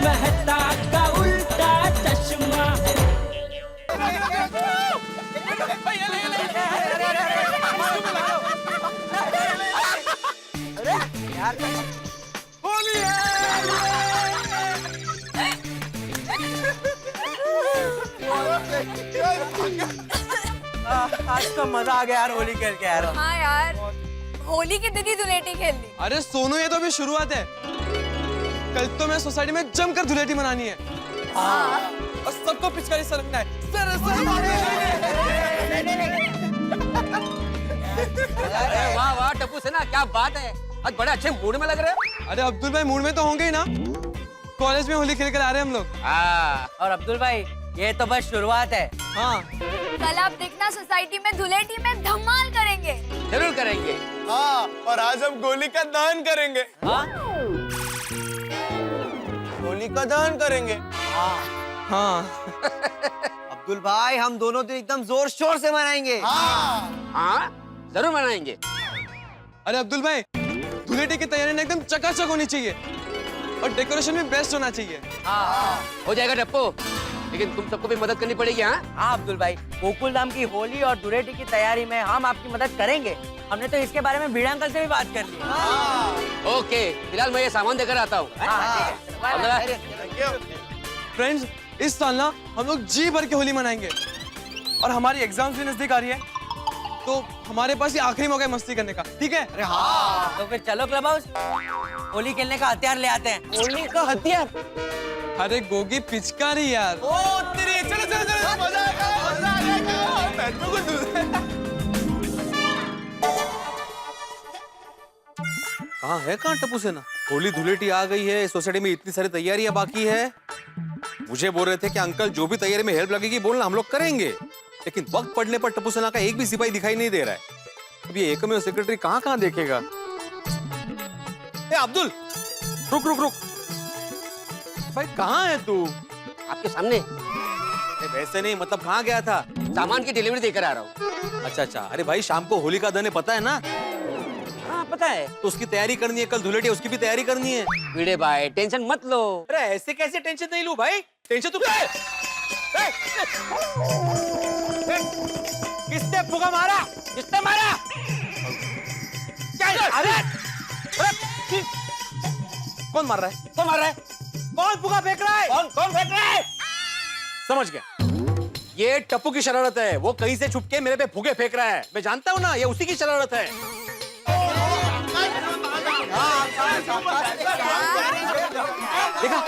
मेहता का उल्टा चश्मा। होली है। आज तो मजा आ गया यार होली खेल के यार। हाँ यार, होली के दिन ही धुलेटी खेलनी। अरे सोनू, ये तो अभी शुरुआत है। कल तो मैं सोसाइटी में जमकर धुलेटी मनानी है। और सबको पिचकारी से रखना है। अरे वाह वाह टप्पू सेना, क्या बात है, आज बड़े अच्छे मूड में लग रहे हो। अरे अब्दुल भाई मूड में तो होंगे ही ना, कॉलेज में होली खेल कर आ रहे हैं हम लोग। और अब्दुल भाई, ये तो बस शुरुआत है। हाँ, कल आप देखना सोसाइटी में धुलेटी में धमाल करेंगे। जरूर करेंगे। हाँ, और आज हम गोली का दहन करेंगे। हाँ? गोली का दहन करेंगे। हाँ। अब्दुल भाई, हम दोनों दिन एकदम जोर शोर से मनाएंगे। हाँ जरूर मनाएंगे। अरे अब्दुल भाई, धुलेटी की तैयारी ना एकदम चकाचक होनी चाहिए और डेकोरेशन भी बेस्ट होना चाहिए। हो जाएगा टप्पू, लेकिन तुम सबको भी मदद करनी पड़ेगी। हाँ हाँ अब्दुल भाई, गोकुल धाम की होली और धुलेटी की तैयारी में हम आपकी मदद करेंगे। हमने तो इसके बारे में भिड़ा अंकल से भी बात कर ली। ओके, फिलहाल मैं ये सामान देकर आता हूँ। फ्रेंड्स, इस साल ना हम लोग जी भर के होली मनाएंगे और हमारी एग्जाम्स भी नजदीक आ रही है, तो हमारे पास ये आखिरी मौका है मस्ती करने का। ठीक है? अरे हाँ, तो फिर चलो क्लब हाउस, होली खेलने का हथियार ले आते हैं। होली का हथियार? अरे गोगी, पिचकारी यार। ओ तेरी, चलो चलो चलो, मजा आएगा। कहाँ है, कहाँ टप्पू सेना? होली धुलेटी आ गई है, सोसाइटी में इतनी सारी तैयारियां बाकी है। मुझे बोल रहे थे कि अंकल जो भी तैयारी में हेल्प लगेगी बोलना, हम लोग करेंगे। लेकिन वक्त पड़ने पर टप्पू सेना का एक भी सिपाही दिखाई नहीं दे रहा है। अब ये एकमेव सेक्रेटरी कहाँ कहाँ देखेगा? ए अब्दुल, रुक रुक रुक भाई, कहाँ है तू? आपके सामने। वैसे नहीं, मतलब कहाँ गया था? सामान की डिलीवरी देकर आ रहा हूँ। अच्छा अच्छा, अरे भाई शाम को होलिका दहन है, पता है ना? हाँ पता है। तो उसकी तैयारी करनी है, कल धुलेटी उसकी भी तैयारी करनी है। भिड़े भाई टेंशन मत लो। अरे ऐसे कैसे टेंशन नहीं लूं भाई? टेंशन तू किसने फुगा मारा? किसने मारा? अरे कौन मार रहा है? कौन मार रहा है? कौन फुगा फेंक रहा है? कौन फेंक रहा है? समझ गया, ये टप्पू की शरारत है। वो कहीं से छुप के मेरे पे फुगे फेंक रहा है। मैं जानता हूँ ना, ये उसी की शरारत है। देखा,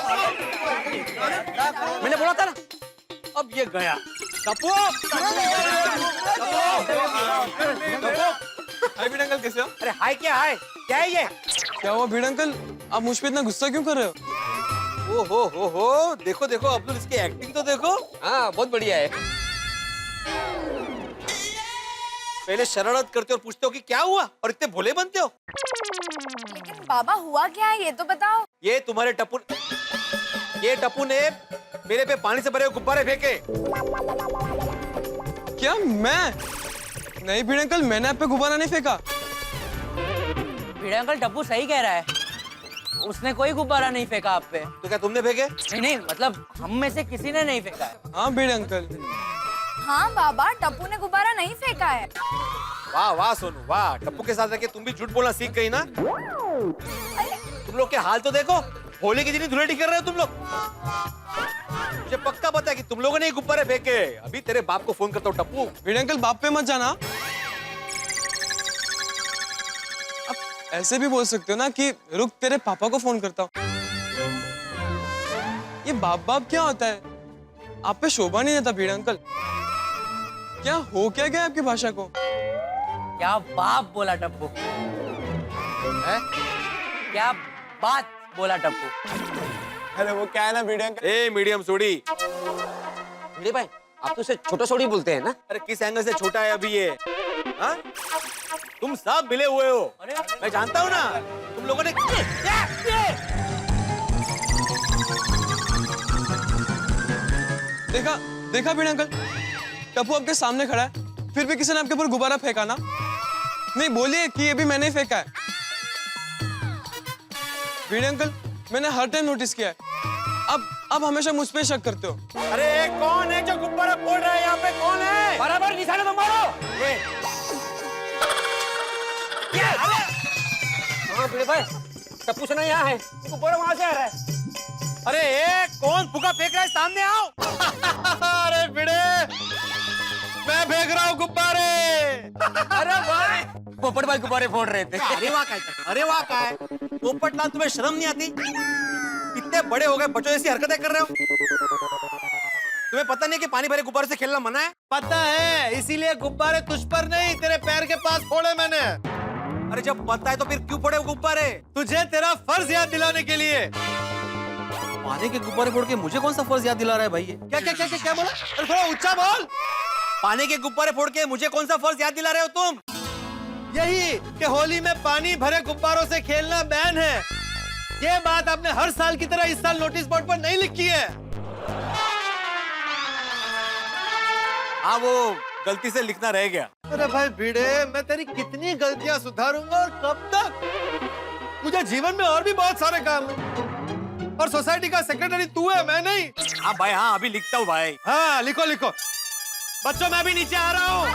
मैंने बोला था ना। अब ये गया। टप्पू, हाय भीड़ अंकल, कैसे हो? अरे हाय क्या हाय? क्या है ये? क्या हुआ भीड़ अंकल, आप मुझ पे इतना गुस्सा क्यों कर रहे हो? हो, देखो देखो अब्दुल, इसकी एक्टिंग तो देखो। हाँ बहुत बढ़िया है। पहले शरारत करते हो और पूछते हो कि क्या हुआ, और इतने भोले बनते हो। लेकिन बाबा हुआ क्या है ये तो बताओ। ये टप्पू ने मेरे पे पानी से भरे हुए गुब्बारे फेंके। क्या मैं? नहीं भीड़ अंकल, मैंने आप पे गुब्बारा नहीं फेंका। भिड़ा अंकल, टप्पू सही कह रहा है, उसने कोई गुब्बारा नहीं फेंका आप पे। तो क्या तुमने फेंके? नहीं, मतलब हम में से किसी ने नहीं फेंका है। हाँ भीड़ अंकल। हाँ बाबा, टप्पू ने गुब्बारा नहीं फेंका है। वाह वाह सोनू वाह, टप्पू के साथ रह तुम भी झूठ बोलना सीख गई ना। तुम लोग के हाल तो देखो, होली के दिन ही धुलेटी कर रहे हो तुम लोग। मुझे पक्का पता है कि तुम लोगों ने ही गुब्बारे फेंके। अभी तेरे बाप को फोन करता हूँ टप्पू। भीड़ अंकल, बाप पे मत जाना। अब ऐसे भी बोल सकते हो ना कि रुक तेरे पापा को फोन करता हूँ। ये बाप क्या होता है? आप पे शोभा नहीं देता भीड़ अंकल। क्या हो क्या गया आपकी भाषा को? क्या बाप बोला टप्पू? क्या बात बोला टप्पू? अरे वो क्या है ना भीड़ अंकल। ए मीडियम सोडी। भिड़े भाई, आप तो उसे छोटा सोडी बोलते हैं ना? अरे किस एंगल से छोटा है अभी ये? हाँ? तुम सब मिले हुए हो। मैं जानता हूँ ना, तुम लोगों ने। देखा देखा भीड़ अंकल, टप्पू आपके सामने खड़ा है, फिर भी किसी ने आपके ऊपर गुब्बारा फेंका ना? नहीं बोलिए कि ये भी मैंने ही फेंका है। भीड़ अंकल, मैंने हर टाइम नोटिस किया है, अब हमेशा मुझ पे शक करते हो। अरे कौन है जो गुब्बारा फोड़ रहा है यहाँ पे? कौन है? बराबर निशाना तो मारो। हाँ भिड़े भाई, टप्पू सेना यहाँ है, गुब्बारा वहां से आ रहा है। अरे कौन फुगा फेंक रहा है? सामने आओ। अरे भिड़े, मैं फेंक रहा हूँ गुब्बारे। अरे भाई, पोपट भाई गुब्बारे फोड़ रहे थे। अरे वाह का है, अरे वाह का है। पोपटलाल, तुम्हें शर्म नहीं आती? इतने बड़े हो गए, बच्चों जैसी हरकतें कर रहे हो। तुम्हें पता नहीं कि पानी भरे गुब्बारे से खेलना मना है? पता है, इसीलिए गुब्बारे तुझ पर नहीं तेरे पैर के पास फोड़े मैंने। अरे जब पता है तो फिर क्यों फोड़े वो गुब्बारे? तुझे तेरा फर्ज याद दिलाने के लिए। पानी के गुब्बारे फोड़ के मुझे कौन सा फर्ज याद दिला रहा है भाई ये? क्या क्या क्या क्या, क्या बोला? अरे थोड़ा ऊंचा बोल। पानी के गुब्बारे फोड़ के मुझे कौन सा फर्ज याद दिला रहे हो तुम? यही कि होली में पानी भरे गुब्बारों से खेलना बैन है। ये बात आपने हर साल की तरह इस साल नोटिस बोर्ड पर नहीं लिखी है। हाँ, वो गलती से लिखना रह गया। अरे भाई भिड़े, मैं तेरी कितनी गलतियां सुधारूंगा और कब तक? मुझे जीवन में और भी बहुत सारे काम हैं। और सोसाइटी का सेक्रेटरी तू है, मैं नहीं। हाँ भाई, हाँ अभी लिखता हूँ भाई। हाँ लिखो लिखो। बच्चों, मैं भी नीचे आ रहा हूँ।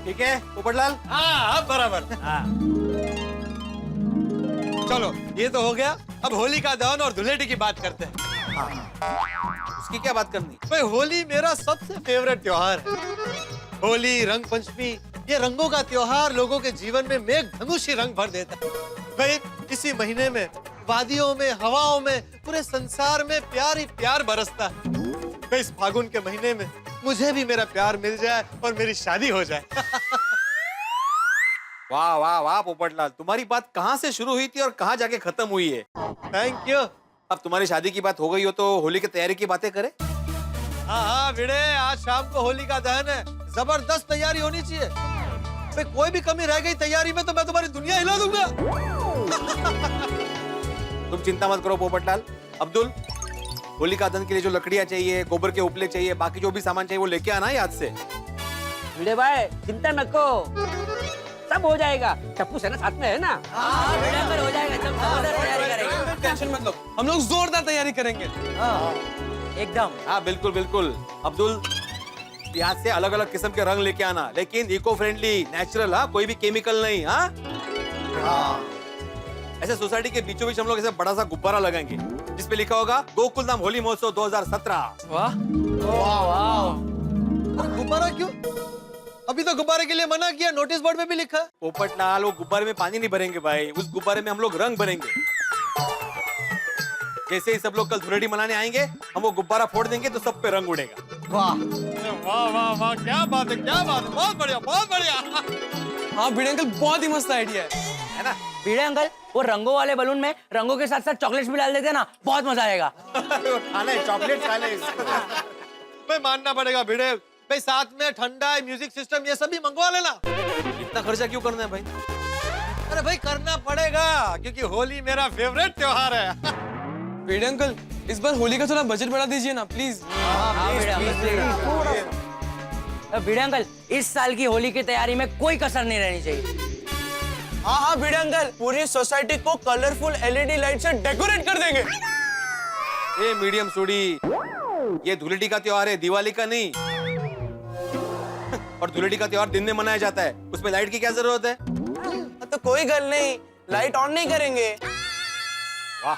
ठीक है पोपटलाल? हाँ अब बराबर। चलो ये तो हो गया। अब होली का दहन और धुलेटी की बात करते हैं। उसकी क्या बात करनी? भाई होली मेरा सबसे फेवरेट त्योहार है। होली, रंग पंचमी, ये रंगों का त्योहार लोगों के जीवन में मेघ धनुषी रंग भर देता है। भाई इसी महीने में वादियों में, हवाओं में, पूरे संसार में प्यार ही प्यार बरसता है। भाई इस फागुन के महीने में मुझे भी मेरा प्यार मिल जाए और मेरी शादी हो जाए। वाह वाह वाह पोपटलाल, तुम्हारी बात कहाँ से शुरू हुई थी और कहाँ जाके खत्म हुई है? Thank you. अब तुम्हारी शादी की बात हो गई हो तो होली की तैयारी की बातें करें। हाँ हाँ भिड़े, आज शाम को होली का दहन है। जबरदस्त तैयारी होनी चाहिए। भाई कोई भी कमी रह गई तैयारी में तो मैं तुम्हारी दुनिया हिला दूंगा। तुम चिंता मत करो पोपटलाल। अब्दुल, होलिका दहन के लिए जो लकड़ियाँ चाहिए, गोबर के उपले चाहिए, बाकी जो भी सामान चाहिए वो लेके आना है याद से। भिड़े भाई चिंता नको, सब हो जाएगा। टप्पू सेना साथ में है ना? हाँ भिड़े अंकल, हो जाएगा। सब जोरदार तैयारी करेंगे। टेंशन मत लो, हम लोग जोरदार तैयारी करेंगे। एकदम। हाँ बिल्कुल बिल्कुल। अब्दुल, यहाँ से अलग अलग किस्म के रंग लेके आना, लेकिन इको फ्रेंडली, नेचुरल। हाँ, कोई भी केमिकल नहीं। हाँ ऐसे सोसाइटी के बीचों बीच हम लोग ऐसे बड़ा सा गुब्बारा लगाएंगे जिसपे लिखा होगा गोकुल धाम होली महोत्सव 2017। वाह गुब्बारा क्यों? अभी तो गुब्बारे के लिए मना किया, नोटिस बोर्ड में भी लिखा है। पोपटलाल, वो गुब्बारे में पानी नहीं भरेंगे भाई, उस गुब्बारे में हम लोग रंग भरेंगे। जैसे ही सब लोग कल धुलेटी मनाने आएंगे, हम वो गुब्बारा फोड़ देंगे तो सब पे रंग उड़ेगा। वाह वाह वाह वाह, क्या बात है, क्या बात है, बहुत बढ़िया, बहुत बढ़िया। हाँ भिड़े अंकल, बहुत ही मस्त आइडिया है ना? भिड़े अंकल, वो रंगों वाले बलून में रंगों के साथ साथ चॉकलेट्स भी डाल देते हैं ना, बहुत मजा आएगा। खाना है, चॉकलेट खा ले। भाई मानना पड़ेगा भिड़े, भाई साथ में ठंडा, म्यूजिक सिस्टम, ये सब भी मंगवा लेना। इतना खर्चा क्यों करना है भाई? अरे भाई करना पड़ेगा क्योंकि होली मेरा फेवरेट त्योहार है। भिड़े अंकल, इस बार होली का थोड़ा बजट बढ़ा दीजिए ना प्लीज। हाँ भिड़े अंकल, भिड़े अंकल, इस साल की होली की तैयारी में कोई कसर नहीं रहनी चाहिए। हाँ हाँ भिड़े अंकल, पूरी सोसाइटी को कलरफुल LED लाइट से डेकोरेट कर देंगे। ए मीडियम सूडी, ये धुलेटी का त्योहार है, दिवाली का नहीं। और धुलेटी का त्योहार दिन में मनाया जाता है, उसमें लाइट की क्या जरूरत है? तो कोई गल नहीं, लाइट ऑन नहीं करेंगे। वाह।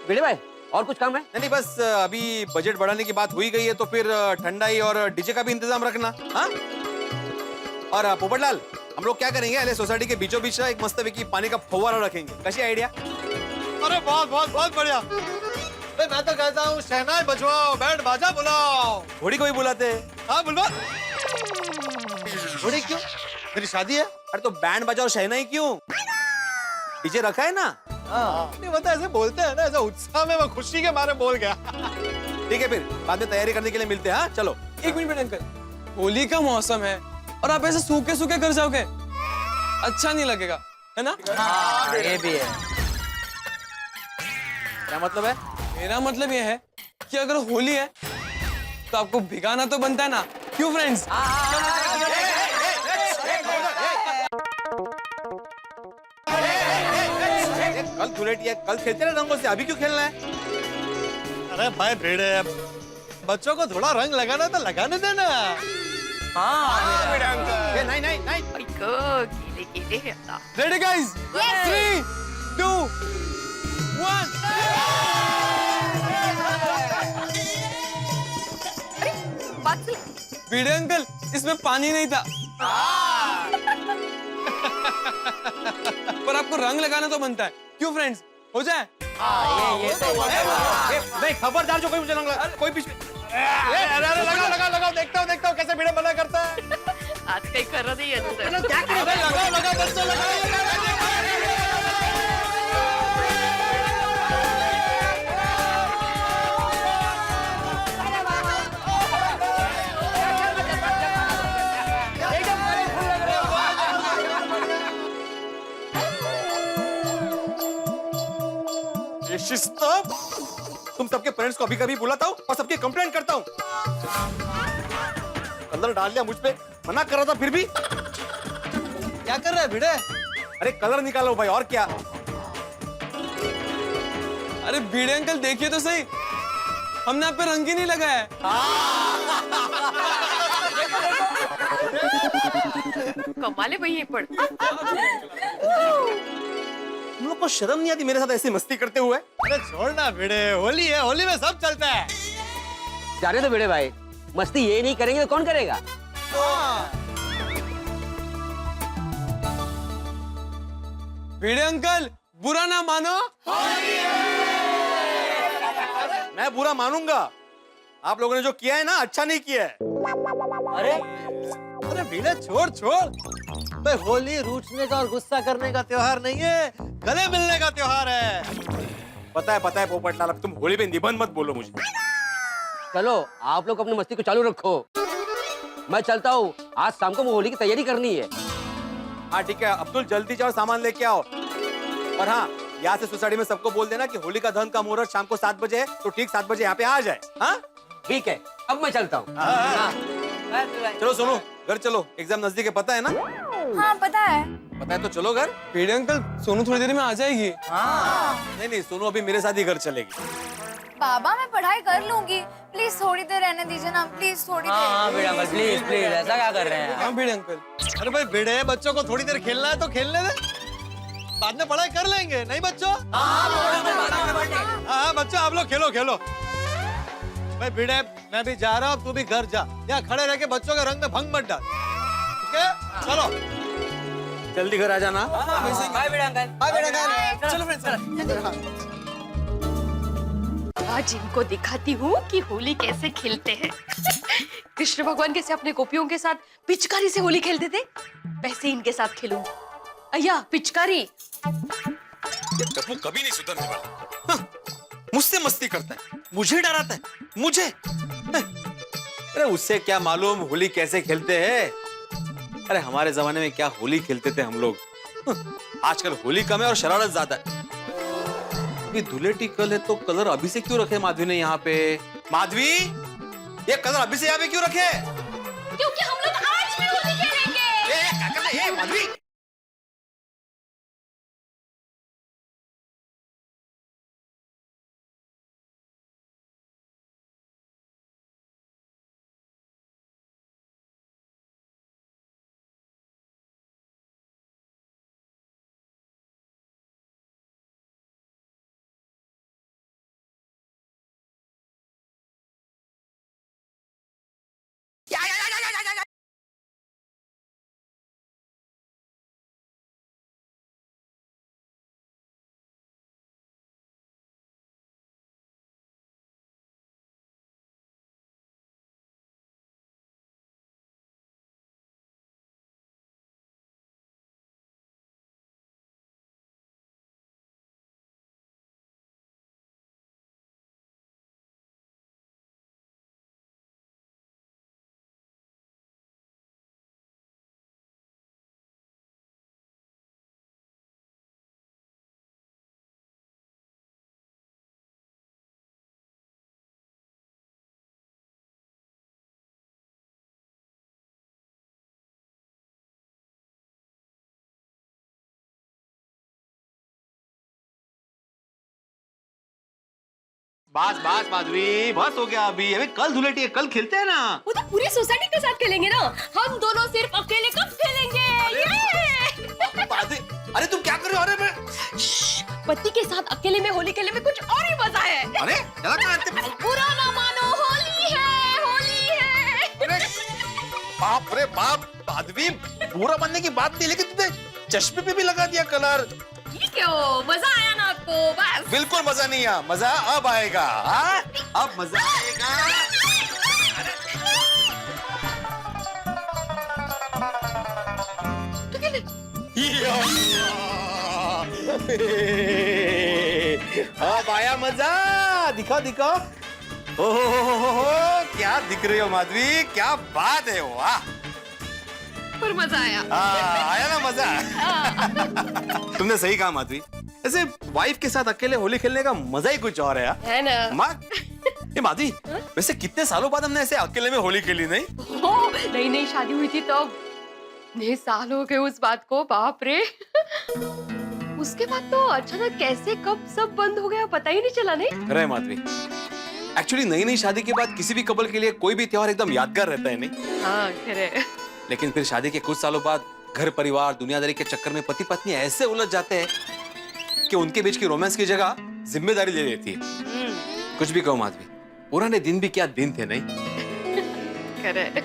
भिड़े भाई और कुछ काम है? नहीं बस अभी बजट बढ़ाने की बात हुई गई है तो फिर ठंडाई और डीजे का भी इंतजाम रखना। हाँ? और पोपटलाल, हम लोग क्या करेंगे, अले सोसाइटी के बीचों बीच एक मस्त की पानी का फव्वारा रखेंगे। कैसी आइडिया? अरे बहुत बहुत बहुत बढ़िया। भाई मैं तो कहता हूँ शहनाई बजवाओ, बैंड बाजा बुलाओ। घोड़ी को भी बुलाते हैं। हाँ बुलवा। घोड़ी क्यों? मेरी शादी है। अरे तो बैंड बाजा और शहनाई क्यों? डीजे रखा है ना। नहीं बता, ऐसे बोलते हैं ना, ऐसे उत्साह में, मैं खुशी के मारे बोल गया। ठीक है, फिर बाद में तैयारी करने के लिए मिलते हैं। हाँ चलो। एक मिनट अंकल, होली का मौसम है और आप ऐसे सूखे सूखे कर जाओगे, अच्छा नहीं लगेगा, है ना? हाँ ये भी है। क्या मतलब है? मेरा मतलब ये है कि अगर होली है तो आपको भिगाना तो बनता है ना, क्यों फ्रेंड्स? कल धुलेटी है, कल खेलते रहे रंगों से, अभी क्यों खेलना है? अरे भाई भिड़े, बच्चों को थोड़ा रंग लगाना तो लगाने देना। ये नहीं नहीं नहीं। Ready guys? 3, 2, 1। भिड़े अंकल, इसमें पानी नहीं था। पर आपको रंग लगाना तो बनता है, क्यों फ्रेंड्स? हो जाए? ये तो नहीं, खबरदार जो कोई मुझे रंग लगा, कोई बीच में। अरे लगाओ, देखता हूँ कैसे भिड़े मना करता है। आज काही खरं नाही आहे तुझं. अरे लगाओ बच्चों, लगाओ। शिस्त, तुम सबके पेरेंट्स को अभी कभी बुलाता हूँ और सबकी कंप्लेंट करता हूँ। कलर डाल दिया मुझ पे, मना कर रहा था फिर भी। क्या कर रहा है भिड़े? अरे कलर निकालो भाई, और क्या? अरे भिड़े अंकल देखिए तो सही, हमने आप पे रंग ही नहीं लगाया है। कमाल आहे बाई हे पण. तुम लोग को शर्म नहीं आती मेरे साथ ऐसी मस्ती करते हुए? अरे छोड़ना भिड़े, होली है, होली में सब चलता है। जाने दो भिड़े भाई, मस्ती ये नहीं करेंगे तो कौन करेगा? भिड़े अंकल, बुरा ना मानो। मैं बुरा मानूंगा। आप लोगों ने जो किया है ना, अच्छा नहीं किया है। अरे भिड़े छोड़। भाई होली रूठने का और गुस्सा करने का त्योहार नहीं है, गले मिलने का त्योहार है। पता है पोपटलाल, अब तुम होली पे निबंध मत बोलो मुझे। चलो आप लोग अपनी मस्ती को चालू रखो, मैं चलता हूँ। आज शाम को होली की तैयारी करनी है। हाँ ठीक है, अब्दुल जल्दी जाओ, सामान लेके आओ। और हाँ, यहाँ से सोसाइटी में सबको बोल देना कि होली का धन का मुहूर्त शाम को 7 बजे है, तो ठीक 7 बजे यहाँ पे आ जाए। हाँ ठीक है, अब मैं चलता हूँ। चलो सोनू, घर चलो, एग्जाम नजदीक है, पता है ना? हाँ पता है। पता है तो चलो घर। भिड़े अंकल, सोनू थोड़ी देर में आ जाएगी। नहीं, सोनू अभी मेरे साथ ही घर चलेगी। बाबा मैं पढ़ाई कर लूंगी, प्लीज थोड़ी देर रहने दीजिए ना, प्लीज थोड़ी देर। हाँ भिड़े अंकल, प्लीज ऐसा क्या कर रहे हैं? हाँ भिड़े अंकल। अरे भाई भिड़े, बच्चों को थोड़ी देर खेलना है तो खेलने दे, बाद में पढ़ाई कर लेंगे, नहीं बच्चों? हाँ बच्चों, आप लोग खेलो। भाई भिड़े, मैं भी जा रहा हूँ, तू भी घर जा। यहाँ खड़े रह के बच्चों के रंग में भंग मत डाल, ठीक है? चलो जल्दी घर आ जाना। बाय भिड़े अंकल। चलो फ्रेंड्स। आज इनको दिखाती हूँ कि होली कैसे खेलते हैं. कृष्ण भगवान कैसे अपने गोपियों के साथ पिचकारी से होली खेलते थे, वैसे इनके साथ खेलूं. अय्या पिचकारी. टप्पू कभी नहीं सुधरने वाला. हाँ, मुझसे मस्ती करता है, मुझे डराता है, मुझे. अरे उससे क्या मालूम होली कैसे खेलते हैं. अरे हमारे जमाने में क्या होली खेलते थे हम लोग. आजकल होली कम है और शरारत ज्यादा है. ये धुलेटी कल है तो कलर अभी से क्यों रखे माधवी ने यहाँ पे. माधवी, ये कलर अभी से यहाँ पे क्यों रखे. क्योंकि हम लोग आज भी होली खेलेंगे. माधवी बस बस माधवी, बस हो गया अभी। अभी कल धुलेटी है, कल खेलते हैं ना। वो तो पूरी सोसाइटी के साथ खेलेंगे ना, हम दोनों सिर्फ अकेले कब खेलेंगे? माधवी, अरे तुम क्या कर रहे हो? अरे मैं, पति के साथ अकेले में होली खेलने में कुछ और ही मजा है। अरे चला करते। बुरा ना मानो, होली है, होली है। अरे बाप रे बाप, माधवी बुरा बनने की बात नहीं, लेकिन तुमने चश्मे पे भी लगा दिया कलर। ये क्यों? मजा आया ना आपको? बस बिल्कुल मजा नहीं आया, मजा अब आएगा। हाँ? अब मजा आएगा। अब आया मजा। दिखाओ दिखाओ। ओहो, क्या दिख रही हो माधवी, क्या बात है, वाह। पर मजा आया। आया ना मजा। तुमने सही कहा माधवी, ऐसे वाइफ के साथ अकेले होली खेलने का मजा ही कुछ और है यार। है ना? ये माधवी, वैसे कितने सालों बाद हमने ऐसे अकेले में होली खेली, नहीं? नई नई शादी हुई थी तब। इतने साल हो गए उस बात को, बाप रे। उसके बाद तो अचानक कैसे कब सब बंद हो गया पता ही नहीं चला, नहीं? अरे माधवी, एक्चुअली नई नई शादी के बाद किसी भी कपल के लिए कोई भी त्योहार एकदम यादगार रहता है, नहीं? हाँ, खैर। लेकिन फिर शादी के कुछ सालों बाद घर परिवार दुनियादारी के चक्कर में पति पत्नी ऐसे उलझ जाते हैं कि उनके बीच की रोमांस की जगह जिम्मेदारी ले लेती है। कुछ भी कहो माधवी, पुराने दिन भी क्या दिन थे, नहीं? खैर।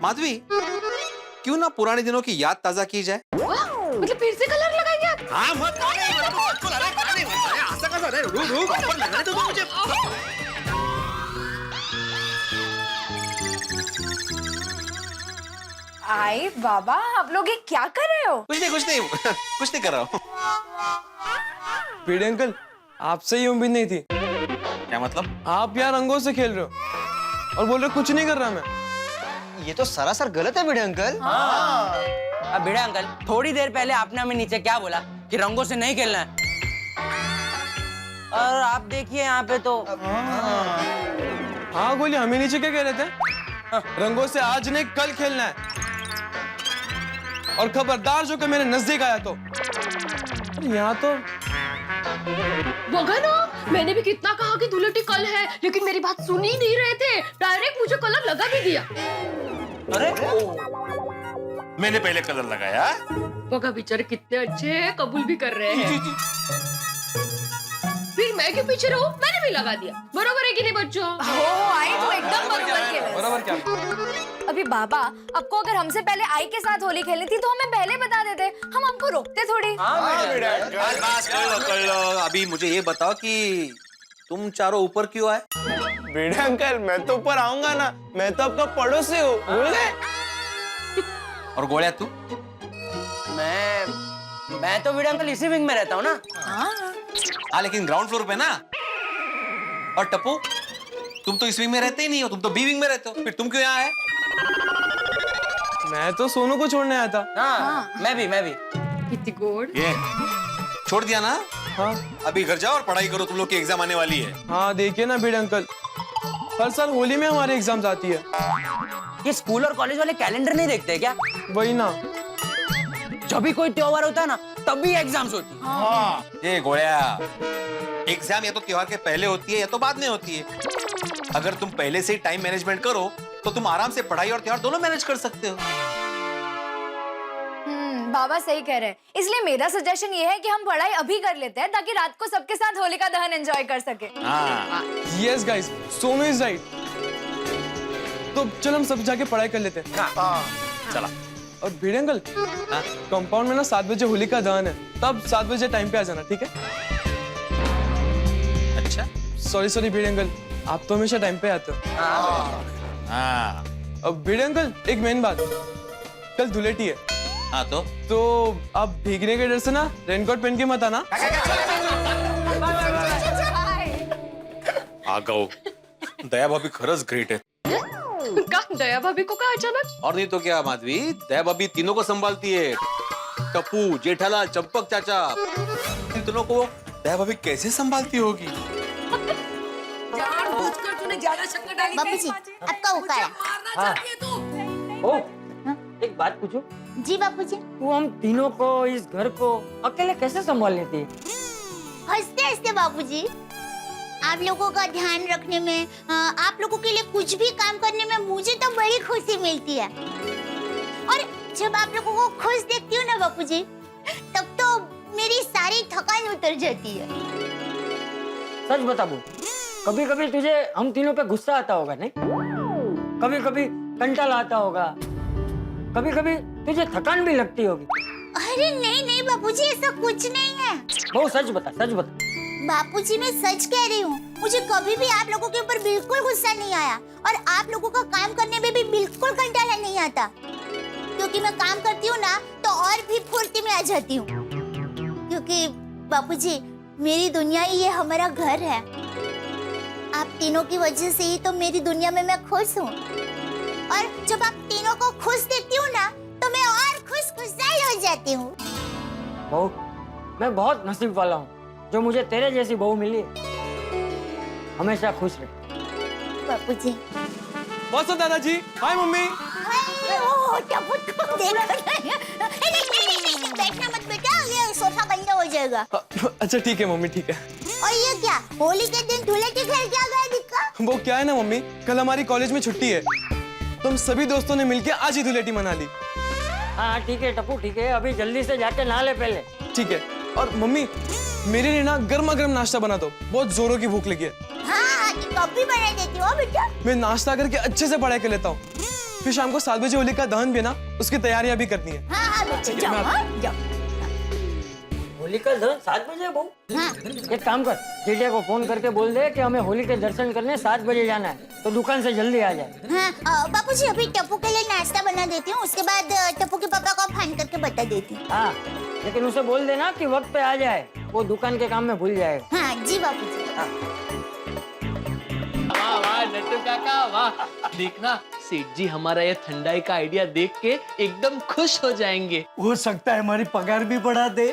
माधवी, क्यों ना पुराने दिनों की याद ताजा की जाए? मतलब फिर से कलर लगाएंगे आप? हाँ, मत लगाने दो मुझे। आई बाबा, आप लोग ये क्या कर रहे हो? कुछ नहीं कुछ नहीं कर रहा हूँ। भिड़े अंकल, आपसे ये उम्मीद नहीं थी। क्या मतलब? आप यहाँ रंगों से खेल रहे हो और बोल रहे हो कुछ नहीं कर रहा मैं। ये तो सरासर गलत है भिड़े अंकल। अब भिड़े अंकल, थोड़ी देर पहले आपने हमें नीचे क्या बोला कि रंगों से नहीं खेलना है, और आप देखिए यहाँ पे तो। हाँ गोली, हमें नीचे क्या कह रहे थे? रंगों से आज नहीं कल खेलना है, और खबरदार जो कि मेरे नजदीक आया तो। यहाँ तो मगा ना, मैंने भी कितना कहा कि धुलेटी कल है, लेकिन मेरी बात सुन ही नहीं रहे थे। डायरेक्ट मुझे कलर लगा भी दिया। अरे मैंने पहले कलर लगाया। मगा बेचारे कितने अच्छे हैं, कबूल भी कर रहे हैं। फिर मैं क्यों पीछे रहूं? मैंने भी लगा दिया। बरोबर है कि नहीं बच्चों? हो आई तो एकदम बरोबर खेले। बराबर क्या? अभी बाबा, आपको अगर हमसे पहले आई के साथ होली खेलनी थी तो हमें पहले बता देते, हम आपको रोकते थोड़ी। बस कर लो। अभी मुझे ये बताओ कि तुम चारों ऊपर क्यों आए? भिड़े अंकल, मैं तो ऊपर आऊंगा ना, मैं तो आपका पड़ोसी हूँ, भूल गए? और गोलिया तू? मैं तो भिड़े अंकल इसी विंग में रहता हूँ ना। हाँ, लेकिन ग्राउंड फ्लोर पे ना। और टप्पू, तुम तो इस विंग में रहते ही नहीं हो, तुम तो बी विंग में रहते हो, फिर तुम क्यों यहाँ आए? मैं तो सोनू को छोड़ने आया था। हाँ, मैं भी। कितनी गोड़। ये छोड़ दिया ना? हाँ अभी घर जाओ और पढ़ाई करो, तुम लोग की एग्जाम आने वाली है। हाँ, देखिए ना भिड़े अंकल, हर साल होली में हमारे एग्जाम्स आती है। ये स्कूल और कॉलेज वाले कैलेंडर नहीं देखते क्या? वही ना, जब भी कोई त्योहार होता है ना, तब भी एग्जाम्स होती है। ये गोलिया, एग्जाम या तो त्योहार के पहले होती है या तो बाद में होती है। अगर तुम पहले से ही टाइम मैनेजमेंट करो तो तुम आराम से पढ़ाई और त्योहार दोनों मैनेज कर सकते हो। बाबा सही कह रहे हैं, इसलिए मेरा सजेशन ये है कि हम पढ़ाई अभी कर लेते हैं ताकि रात को सबके साथ होलिका दहन एंजॉय कर सके। Yes guys, Sonu is right. तो चल हम सब जाके पढ़ाई कर लेते हैं। चला। और भिड़े अंकल, कंपाउंड में ना 7 बजे होलिका दहन है, तब 7 बजे टाइम पे आ जाना, ठीक है? अच्छा। सॉरी भिड़े अंकल, आप तो हमेशा टाइम पे आते हो। हाँ। अब भिड़े अंकल, एक मेन बात, कल धुलेटी है। हाँ तो आप भीगने के डर से ना रेनकोट पहन के मत आना। आ गओ। दया भाभी खरंच ग्रेट है। का दया भाभी को कहा अचानक? और नहीं तो क्या माधवी, दया भाभी तीनों को संभालती है। टप्पू, जेठालाल, चंपक चाचा, इन तीनों को दया भाभी कैसे संभालती होगी? जानबूझकर तूने ज्यादा शक्कर डाली। बापूजी, आपका हुक्म है। मारना चाहती है तू। ओ, एक बात पूछूं? जी बापूजी। वो हम तीनों को, इस घर को अकेले कैसे संभाल लेती है? हंसते हंसते बापूजी। आप लोगों का ध्यान रखने में, आप लोगों के लिए कुछ भी काम करने में मुझे तो बड़ी खुशी मिलती है। और जब आप लोगों को खुश देखती हूँ ना बापूजी, तब तो मेरी सारी थकान उतर जाती है। सच बता बू, कभी कभी तुझे हम तीनों पे गुस्सा आता होगा नहीं? कभी कभी कंटाला आता होगा, कभी कभी तुझे थकान भी लगती होगी। अरे नहीं नहीं बापूजी, ऐसा कुछ नहीं है। वो सच बता, सच बता। बापूजी मैं सच कह रही हूँ, मुझे कभी भी आप लोगों के ऊपर बिल्कुल गुस्सा नहीं आया और आप लोगों का काम करने में भी बिल्कुल कंटाला नहीं आता, क्योंकि मैं काम करती हूँ ना तो और भी फुर्ती में आ जाती हूँ। क्योंकि बापूजी मेरी दुनिया ही ये हमारा घर है। आप तीनों की वजह से ही तो मेरी दुनिया में मैं खुश हूँ, और जब आप तीनों को खुश देखती हूँ ना तो मैं और खुशहाल हो जाती हूँ। बहू, मैं बहुत नसीब वाला हूँ जो मुझे तेरे जैसी बहू मिली है। हमेशा खुश रहे। बापूजी। बहुत सब दादाजी। हाय मम्मी। बैठना मत बेटा, ये सोफा गंदा हो जाएगा। अच्छा ठीक है मम्मी, ठीक है। और ये क्या, होली के दिन धुलेटी खेल के आ गया दिक्का? वो क्या है ना मम्मी, कल हमारी कॉलेज में छुट्टी है तो हम सभी दोस्तों ने मिलके आज ही धुलेटी मना ली। हाँ ठीक है टप्पू, ठीक है, अभी जल्दी से जाके नहा ले पहले। ठीक है। और मम्मी मेरे लिए ना गर्मा गर्म नाश्ता बना दो, बहुत जोरों की भूख लगी है। हाँ, कभी बना देती हो बेटा। मैं नाश्ता करके अच्छे से पढ़ाई कर लेता हूँ, फिर शाम को 7 बजे होली का दहन भी ना, उसकी तैयारियां भी करनी है। हाँ बेटा, जाओ, जाओ। होली का दहन 7 बजे है बहू? हाँ। एक काम कर, जीजा को फोन करके बोल दे कि हमें होली के दर्शन करने 7 बजे जाना है, तो दुकान से जल्दी आ जाए। हाँ, बापूजी अभी टप्पू के लिए नाश्ता बना देती हूँ, उसके बाद टप्पू के पापा को फोन करके बता देती हूँ। हाँ, लेकिन उसे बोल देना कि वक्त पे आ जाए, वो दुकान के काम में भूल जाएगा। हाँ जी बापूजी। वाह वाह नट्टू काका वाह, देखना सेठ जी हमारा ये ठंडाई का आइडिया देख के एकदम खुश हो जाएंगे। हो सकता है हमारी पगार भी बढ़ा दे।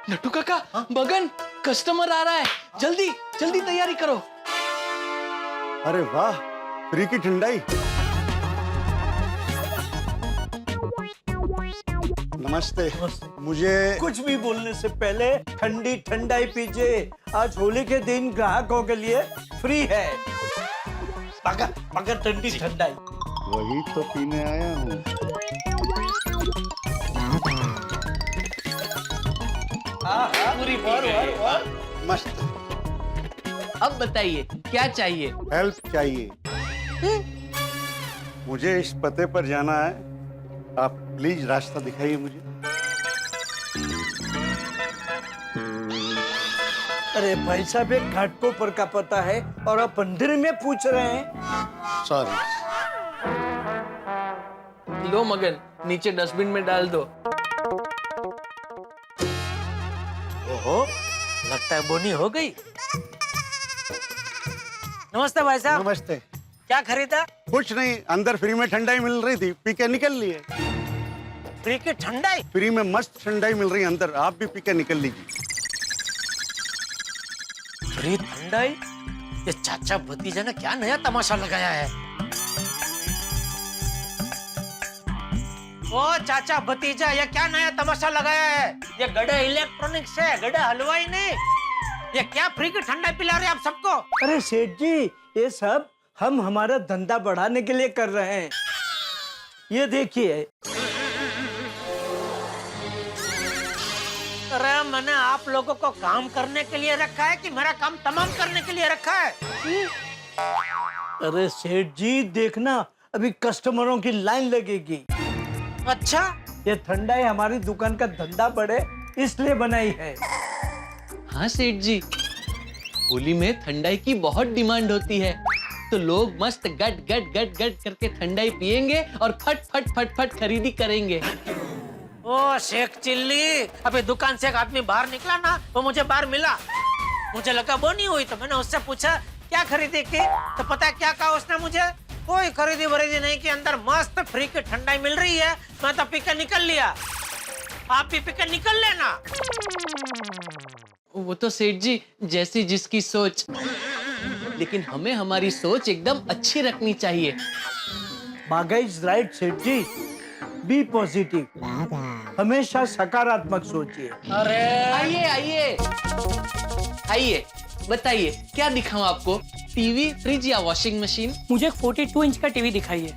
नट्टू काका, बगन कस्टमर आ रहा है, जल्दी जल्दी तैयारी करो। अरे वाह, फ्री की ठंडाई। नमस्ते। मुझे कुछ भी बोलने से पहले ठंडी ठंडाई पीजिए, आज होली के दिन ग्राहकों के लिए फ्री है। पका ठंडी ठंडाई। वही तो पीने आया हूँ। पूरी वाह। मस्त। अब बताइए क्या चाहिए? हेल्प चाहिए। मुझे इस पते पर जाना है, आप प्लीज रास्ता दिखाइए मुझे। अरे भाई साहब, एक घाटकोपर का पता है और आप मंदिर में पूछ रहे हैं। सॉरी। लो मगन, नीचे डस्टबिन में डाल दो। ओहो, लगता है बोनी हो गई। नमस्ते भाई साहब। नमस्ते। क्या खरीदा? कुछ नहीं, अंदर फ्री में ठंडाई मिल रही थी, पी के निकल लिए। फ्री की ठंडाई? फ्री में मस्त ठंडाई मिल रही है अंदर, आप भी पी के निकल लीजिए। फ्री ठंडाई? ये चाचा भतीजा ने क्या नया तमाशा लगाया है? ओ चाचा भतीजा, ये क्या नया तमाशा लगाया है? ये गड़े इलेक्ट्रॉनिक्स है, गड़े हलवाई नहीं। ये क्या फ्री की ठंडाई पिला रहे हैं आप सबको? अरे सेठ जी, ये सब हम हमारा धंधा बढ़ाने के लिए कर रहे हैं। ये देखिए। अरे मैंने आप लोगों को काम करने के लिए रखा है कि मेरा काम तमाम करने के लिए रखा है? अरे सेठ जी देखना, अभी कस्टमरों की लाइन लगेगी। अच्छा, ये ठंडाई हमारी दुकान का धंधा बढ़े इसलिए बनाई है। हाँ सेठ जी, होली में ठंडाई की बहुत डिमांड होती है, तो लोग मस्त गट गट गट गट करके ठंडाई पिएंगे और फट फट फट फट खरीदी करेंगे। ओ शेख चिल्ली, अभी दुकान से एक आदमी बाहर निकला ना, वो मुझे बाहर मिला, मुझे लगा वो नहीं हुई, तो मैंने उससे पूछा क्या खरीदी की, तो पता है क्या कहा उसने मुझे? कोई खरीदी वरीदी नहीं की, अंदर मस्त फ्री की ठंडाई मिल रही है, मैं तो पी के निकल लिया। आप भी पी के निकल लेना। वो तो सेठ जी जैसी जिसकी सोच, लेकिन हमें हमारी सोच एकदम अच्छी रखनी चाहिए। मागा इज राइट सेठ जी, बी पॉजिटिव, हमेशा सकारात्मक सोचिए। अरे आइए आइए। आइए बताइए क्या दिखाऊं आपको, टीवी, फ्रिज या वॉशिंग मशीन? मुझे 42 इंच का टीवी दिखाइए।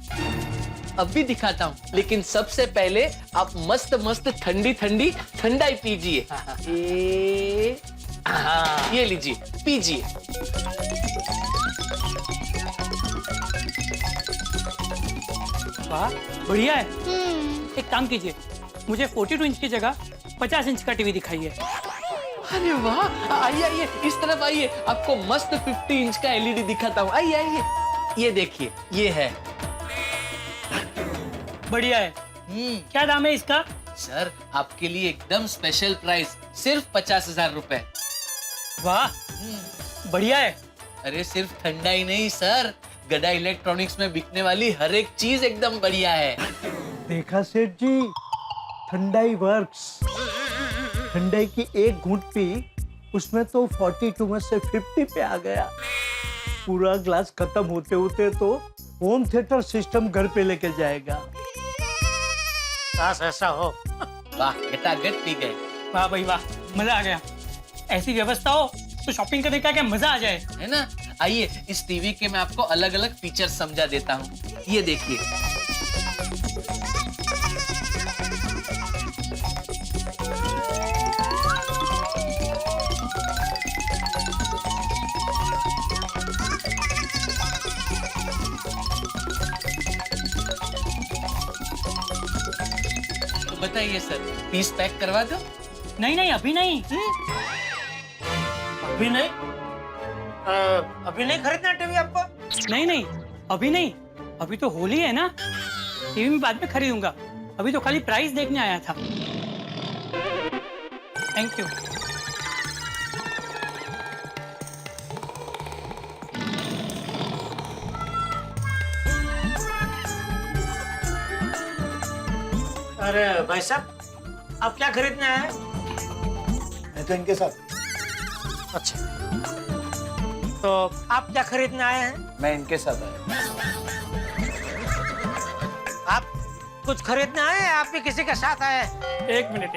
अब भी दिखाता हूँ, लेकिन सबसे पहले आप मस्त मस्त ठंडी ठंडी ठंडाई पीजिए। ये लीजिए, पीजिए। वाह, बढ़िया है। एक काम कीजिए, मुझे 42 इंच की जगह 50 इंच का टीवी दिखाइए। अरे वाह, आइए आइए इस तरफ आइए, आपको मस्त 50 इंच का एलईडी दिखाता हूँ। आइए आइए, ये देखिए, ये है। बढ़िया है। क्या दाम है इसका? सर आपके लिए एकदम स्पेशल प्राइस, सिर्फ 50,000 रुपए। वाह, बढ़िया है। अरे सिर्फ ठंडा ही नहीं सर, गदा इलेक्ट्रॉनिक्स में बिकने वाली हर एक चीज एकदम बढ़िया है। देखा सेठ जी, ठंडाई वर्क्स। ठंडाई की एक घूंट पी, उसमें तो 42 में से 50 पे आ गया। पूरा ग्लास खत्म होते होते तो होम थिएटर सिस्टम घर पे लेके जाएगा। काश ऐसा हो। वाह, गटागट पी गए। वाह भाई वाह, मजा आ गया। ऐसी व्यवस्था हो तो शॉपिंग करने का क्या मजा आ जाए, है ना? आइए इस टीवी के मैं आपको अलग अलग फीचर समझा देता हूँ। ये देखिए, तो बताइए सर, पीस पैक करवा दो? नहीं नहीं, अभी नहीं। अभी नहीं? अभी नहीं खरीदना टीवी आपको? नहीं नहीं, अभी नहीं। अभी तो होली है ना, टीवी में बाद में खरीदूंगा। अभी तो खाली प्राइस देखने आया था। Thank you. अरे भाई साहब, आप क्या खरीदना है? मैं तो इनके साथ। अच्छा, तो आप क्या खरीदने आए हैं? मैं इनके साथ आया। आप कुछ खरीदने आए हैं? आप भी किसी के साथ आए हैं? एक मिनट।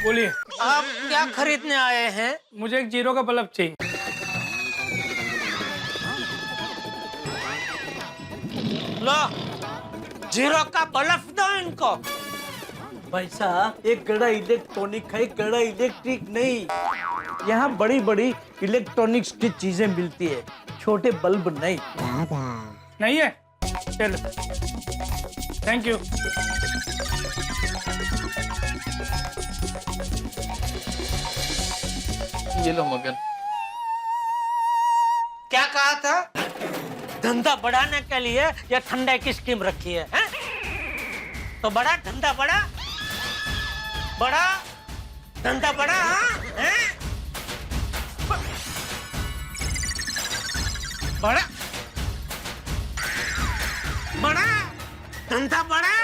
बोलिए। आप क्या खरीदने आए हैं? मुझे एक जीरो का बल्ब चाहिए। लो, जीरो का बल्ब दो इनको। भाई साहब, एक गड़ा इलेक्ट्रॉनिक है, एक गड़ा इलेक्ट्रिक नहीं। यहाँ बड़ी बड़ी इलेक्ट्रॉनिक्स की चीजें मिलती है, छोटे बल्ब नहीं। नहीं है? चलो, थैंक यू। ये लो मगन। क्या कहा था? धंधा बढ़ाने के लिए ये ठंडे की स्कीम रखी है, हैं? तो बड़ा धंधा बड़ा धंधा बड़ा, हाँ? हैं? बड़ा धंधा बड़ा,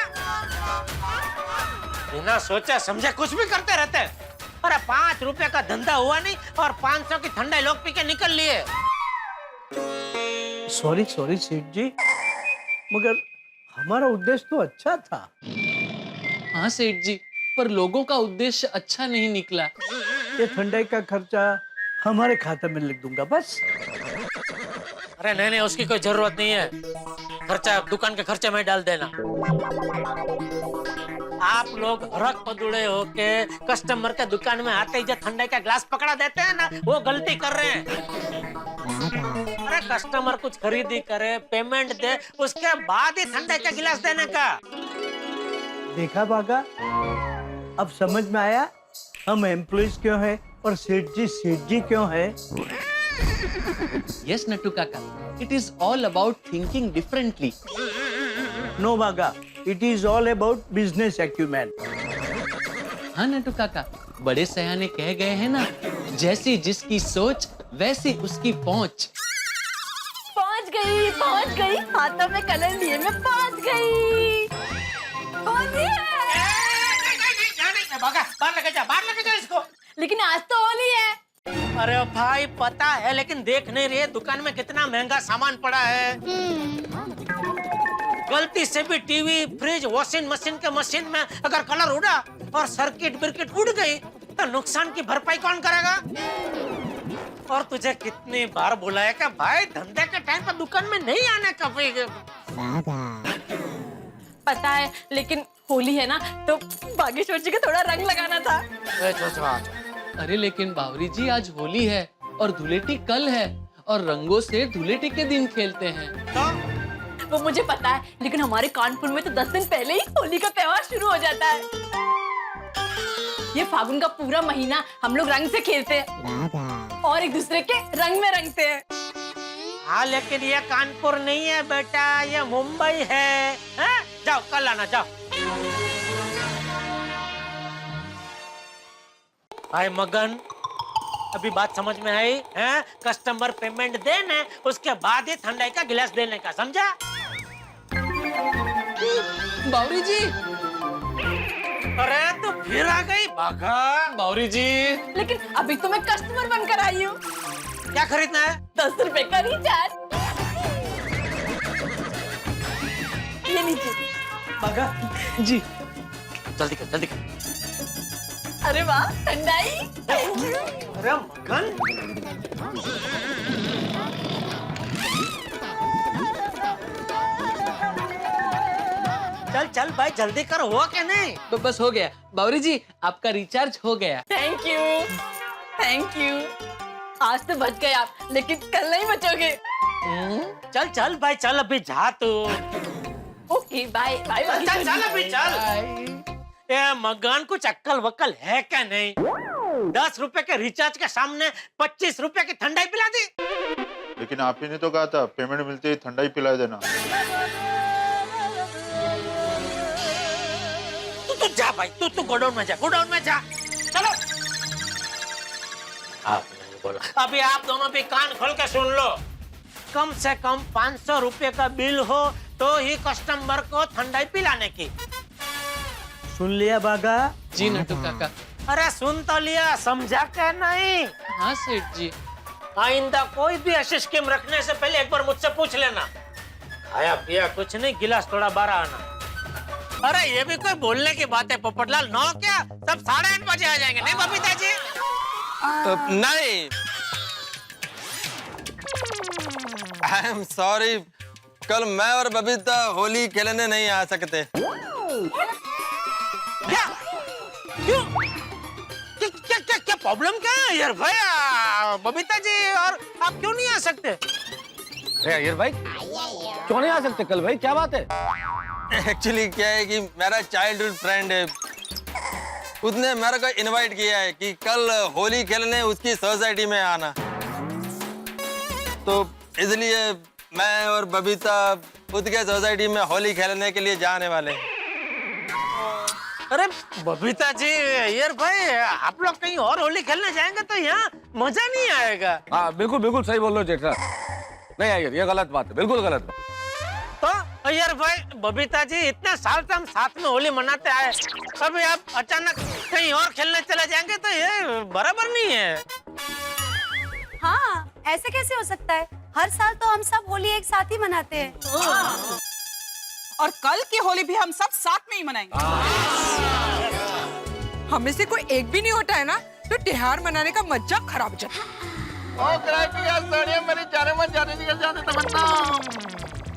बिना सोचे समझे कुछ भी करते रहते हैं। अरे 5 रुपए का धंधा हुआ नहीं और 500 की ठंडा लोग पी के निकल लिए। सॉरी सेठ जी, मगर हमारा उद्देश्य तो अच्छा था। हाँ सेठ जी, पर लोगों का उद्देश्य अच्छा नहीं निकला। ये ठंडाई का खर्चा हमारे खाते में लिख दूंगा बस। अरे नहीं, उसकी कोई जरूरत नहीं है। खर्चा दुकान के खर्चे में डाल देना। आप लोग हरक पदुड़े होके कस्टमर के दुकान में आते ही जो ठंडे का ग्लास पकड़ा देते हैं ना, वो गलती कर रहे हैं। अरे कस्टमर कुछ खरीदी करे, पेमेंट दे, उसके बाद ही ठंडे का गिलास देने का। देखा बागा, अब समझ में आया हम एम्प्लॉइज क्यों हैं और सेठ जी क्यों हैं। Yes, Nattu Kaka. It is all about thinking differently. No बागा, it is all about business acumen. हाँ नट्टू काका, बड़े सयाने कह गए हैं ना, जैसी जिसकी सोच वैसी उसकी पहुंच। पहुंच गई, हाथों में कलर लिए मैं पहुंच गई। होली है। बाहर लेके जा इसको। लेकिन आज तो होली है। अरे भाई पता है, लेकिन देख नहीं रही है दुकान में कितना महंगा सामान पड़ा है। गलती से भी टीवी, फ्रिज, वॉशिंग मशीन के मशीन में अगर कलर उड़ा और सर्किट बिर्किट उड़ गई तो नुकसान की भरपाई कौन करेगा? और तुझे कितनी बार बुलाया कि भाई धंधे के टाइम पर दुकान में नहीं आने का भाई। पता है, लेकिन होली है ना, तो बागेश्वर जी का थोड़ा रंग लगाना था। अरे लेकिन बावरी जी आज होली है और धुलेटी कल है और रंगों से धुलेटी के दिन खेलते हैं। वो मुझे पता है, लेकिन हमारे कानपुर में तो 10 दिन पहले ही होली का त्योहार शुरू हो जाता है। ये फागुन का पूरा महीना हम लोग रंग से खेलते हैं और एक दूसरे के रंग में रंगते हैं। हाँ, लेकिन ये कानपुर नहीं है बेटा, ये मुंबई है। हाँ? जाओ कल आना, जाओ। भाई मगन, अभी बात समझ में आई है? कस्टमर पेमेंट देने, उसके बाद ही ठंडाई का गिलास देने का, समझा? बावरी जी, अरे तो फिर आ गई भागा। बावरी जी, लेकिन अभी तो मैं कस्टमर बनकर आई हूँ। क्या खरीदना है? 10 रुपए का रिचार्ज। ये लीजिए। जी जल्दी कर, जल्दी कर। अरे वाह, ठंडाई। अरे मगन, चल चल भाई, जल्दी कर। हुआ क्या नहीं? तो बस हो गया। बावरी जी, आपका रिचार्ज हो गया। Thank you, thank you. आज तो बच गए आप, लेकिन कल नहीं बचोगे। चल चल भाई, चल अभी जा तू। Okay, bye bye. चल चल चल अभी चल। ये मगन, कुछ अक्कल वक्कल है क्या नहीं? 10 रुपए के रिचार्ज के सामने 25 रुपए की ठंडाई पिला दी। लेकिन आप ही ने तो कहा था पेमेंट मिलते ही ठंडाई पिला देना। तू जा भाई, तू गोडाउन में जा, गोडाउन में जा। चलो। आपने बोला। अभी आप दोनों भी कान खोल के सुन लो। कम से कम 500 रुपए का बिल हो तो ही कस्टमर को ठंडाई पिलाने की। सुन लिया बागा? जी नटू काका। अरे सुन तो लिया, समझा क्या नहीं? हाँ सेठ जी। आइंदा कोई भी ऐसी स्कीम रखने से पहले एक बार मुझसे पूछ लेना। खाया पिया कुछ नहीं, गिलास थोड़ा बारह आना। अरे ये भी कोई बोलने की बात है पोपटलाल? 9 क्या, सब 8:30 बजे आ जाएंगे, नहीं बबीता जी? नहीं, आई एम सॉरी, कल मैं और बबीता होली खेलने नहीं आ सकते। क्या? क्यों? क्या प्रॉब्लम क्या है यार भाई? बबीता जी और आप क्यों नहीं आ सकते? अरे अय्यर भाई, क्यों नहीं आ सकते कल भाई? क्या बात है? एक्चुअली क्या है कि मेरा चाइल्डहुड फ्रेंड है, उसने मेरे को इनवाइट किया है कि कल होली खेलने उसकी सोसाइटी में आना, तो इसलिए मैं और बबीता उसके सोसाइटी में होली खेलने के लिए जाने वाले हैं। अरे बबीता जी, यार भाई, आप लोग कहीं और होली खेलने जाएंगे तो यहाँ मजा नहीं आएगा। हाँ बिल्कुल बिल्कुल सही बोल रहे हो जेठा। नहीं अय्यर, ये गलत बात है, बिल्कुल गलत बात। तो अय्यर भाई, बबीता जी, इतने साल से हम साथ में होली मनाते आए, अभी आप अचानक कहीं और खेलने चले जाएंगे तो ये बराबर नहीं है। हाँ, ऐसे कैसे हो सकता है? हर साल तो हम सब होली एक साथ ही मनाते हैं। और कल की होली भी हम सब साथ में ही मनाएंगे। हमें से कोई एक भी नहीं होता है ना, तो त्योहार मनाने का मजा खराब जाता।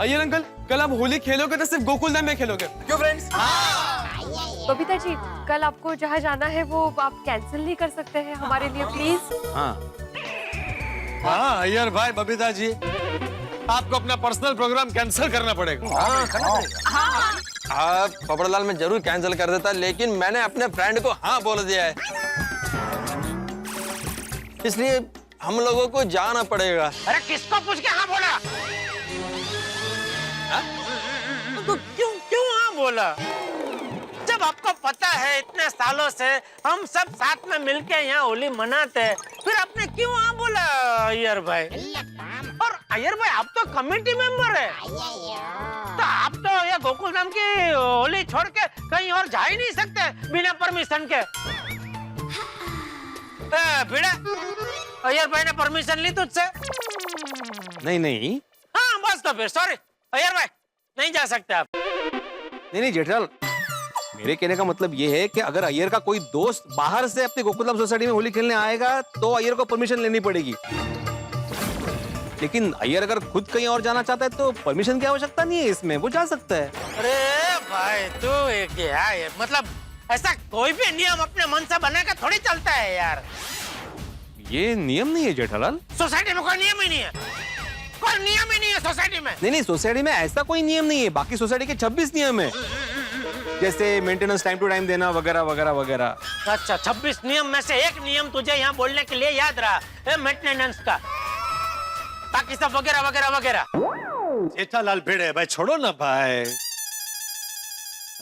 अय्यर अंकल, कल आप होली खेलोगे तो सिर्फ गोकुलधाम में खेलोगे, क्यों फ्रेंड्स? बबीता जी, कल आपको जहाँ जाना है वो आप कैंसिल नहीं कर सकते हैं हमारे लिए प्लीज? हाँ अय्यर भाई, बबीता जी, आपको अपना पर्सनल प्रोग्राम कैंसिल करना पड़ेगा। हाँ, पोपटलाल मैं जरूर कैंसिल कर देता, लेकिन मैंने अपने फ्रेंड को हाँ बोल दिया है, इसलिए हम लोगों को जाना पड़ेगा। अरे किसको पूछ के हाँ बोला? तो क्यों हाँ बोला? जब आपको पता है इतने सालों से हम सब साथ में मिलके यहाँ होली मनाते हैं, फिर आपने क्यों हाँ बोला अय्यर भाई? और अय्यर भाई, आप तो कमेटी मेंबर है, तो आप तो ये गोकुलधाम की होली छोड़ के कहीं और जा ही नहीं सकते बिना परमिशन के। भिड़े, अय्यर भाई ने परमिशन ली तुझसे? नहीं नहीं, हाँ बस, तो फिर सॉरी अय्यर भाई, नहीं जा सकते आप। नहीं जेठालाल, मेरे कहने का मतलब ये है कि अगर अय्यर का कोई दोस्त बाहर से अपने गोकुलधाम सोसाइटी में होली खेलने आएगा तो अय्यर को परमिशन लेनी पड़ेगी। लेकिन अय्यर अगर खुद कहीं और जाना चाहता है तो परमिशन की आवश्यकता नहीं है इसमें, वो जा सकता है। अरे भाई तू क्या है, मतलब ऐसा कोई भी नियम अपने मन से बनाकर थोड़ी चलता है यार। ये नियम नहीं है जेठालाल। सोसाइटी में कोई नियम ही नहीं है, कोई नियम ही नहीं है सोसाइटी में। नहीं सोसाइटी में ऐसा कोई नियम नहीं है, बाकी सोसाइटी के 26 नियम है, जैसे मेंटेनेंस टाइम टू टाइम देना वगैरह वगैरह वगैरह। अच्छा 26 नियम में से एक नियम तुझे यहाँ बोलने के लिए याद रहा, मेंटेनेंस का, बाकी सब वगैरह वगैरह वगैरह। जेठालाल भिड़े भाई, छोड़ो ना भाई।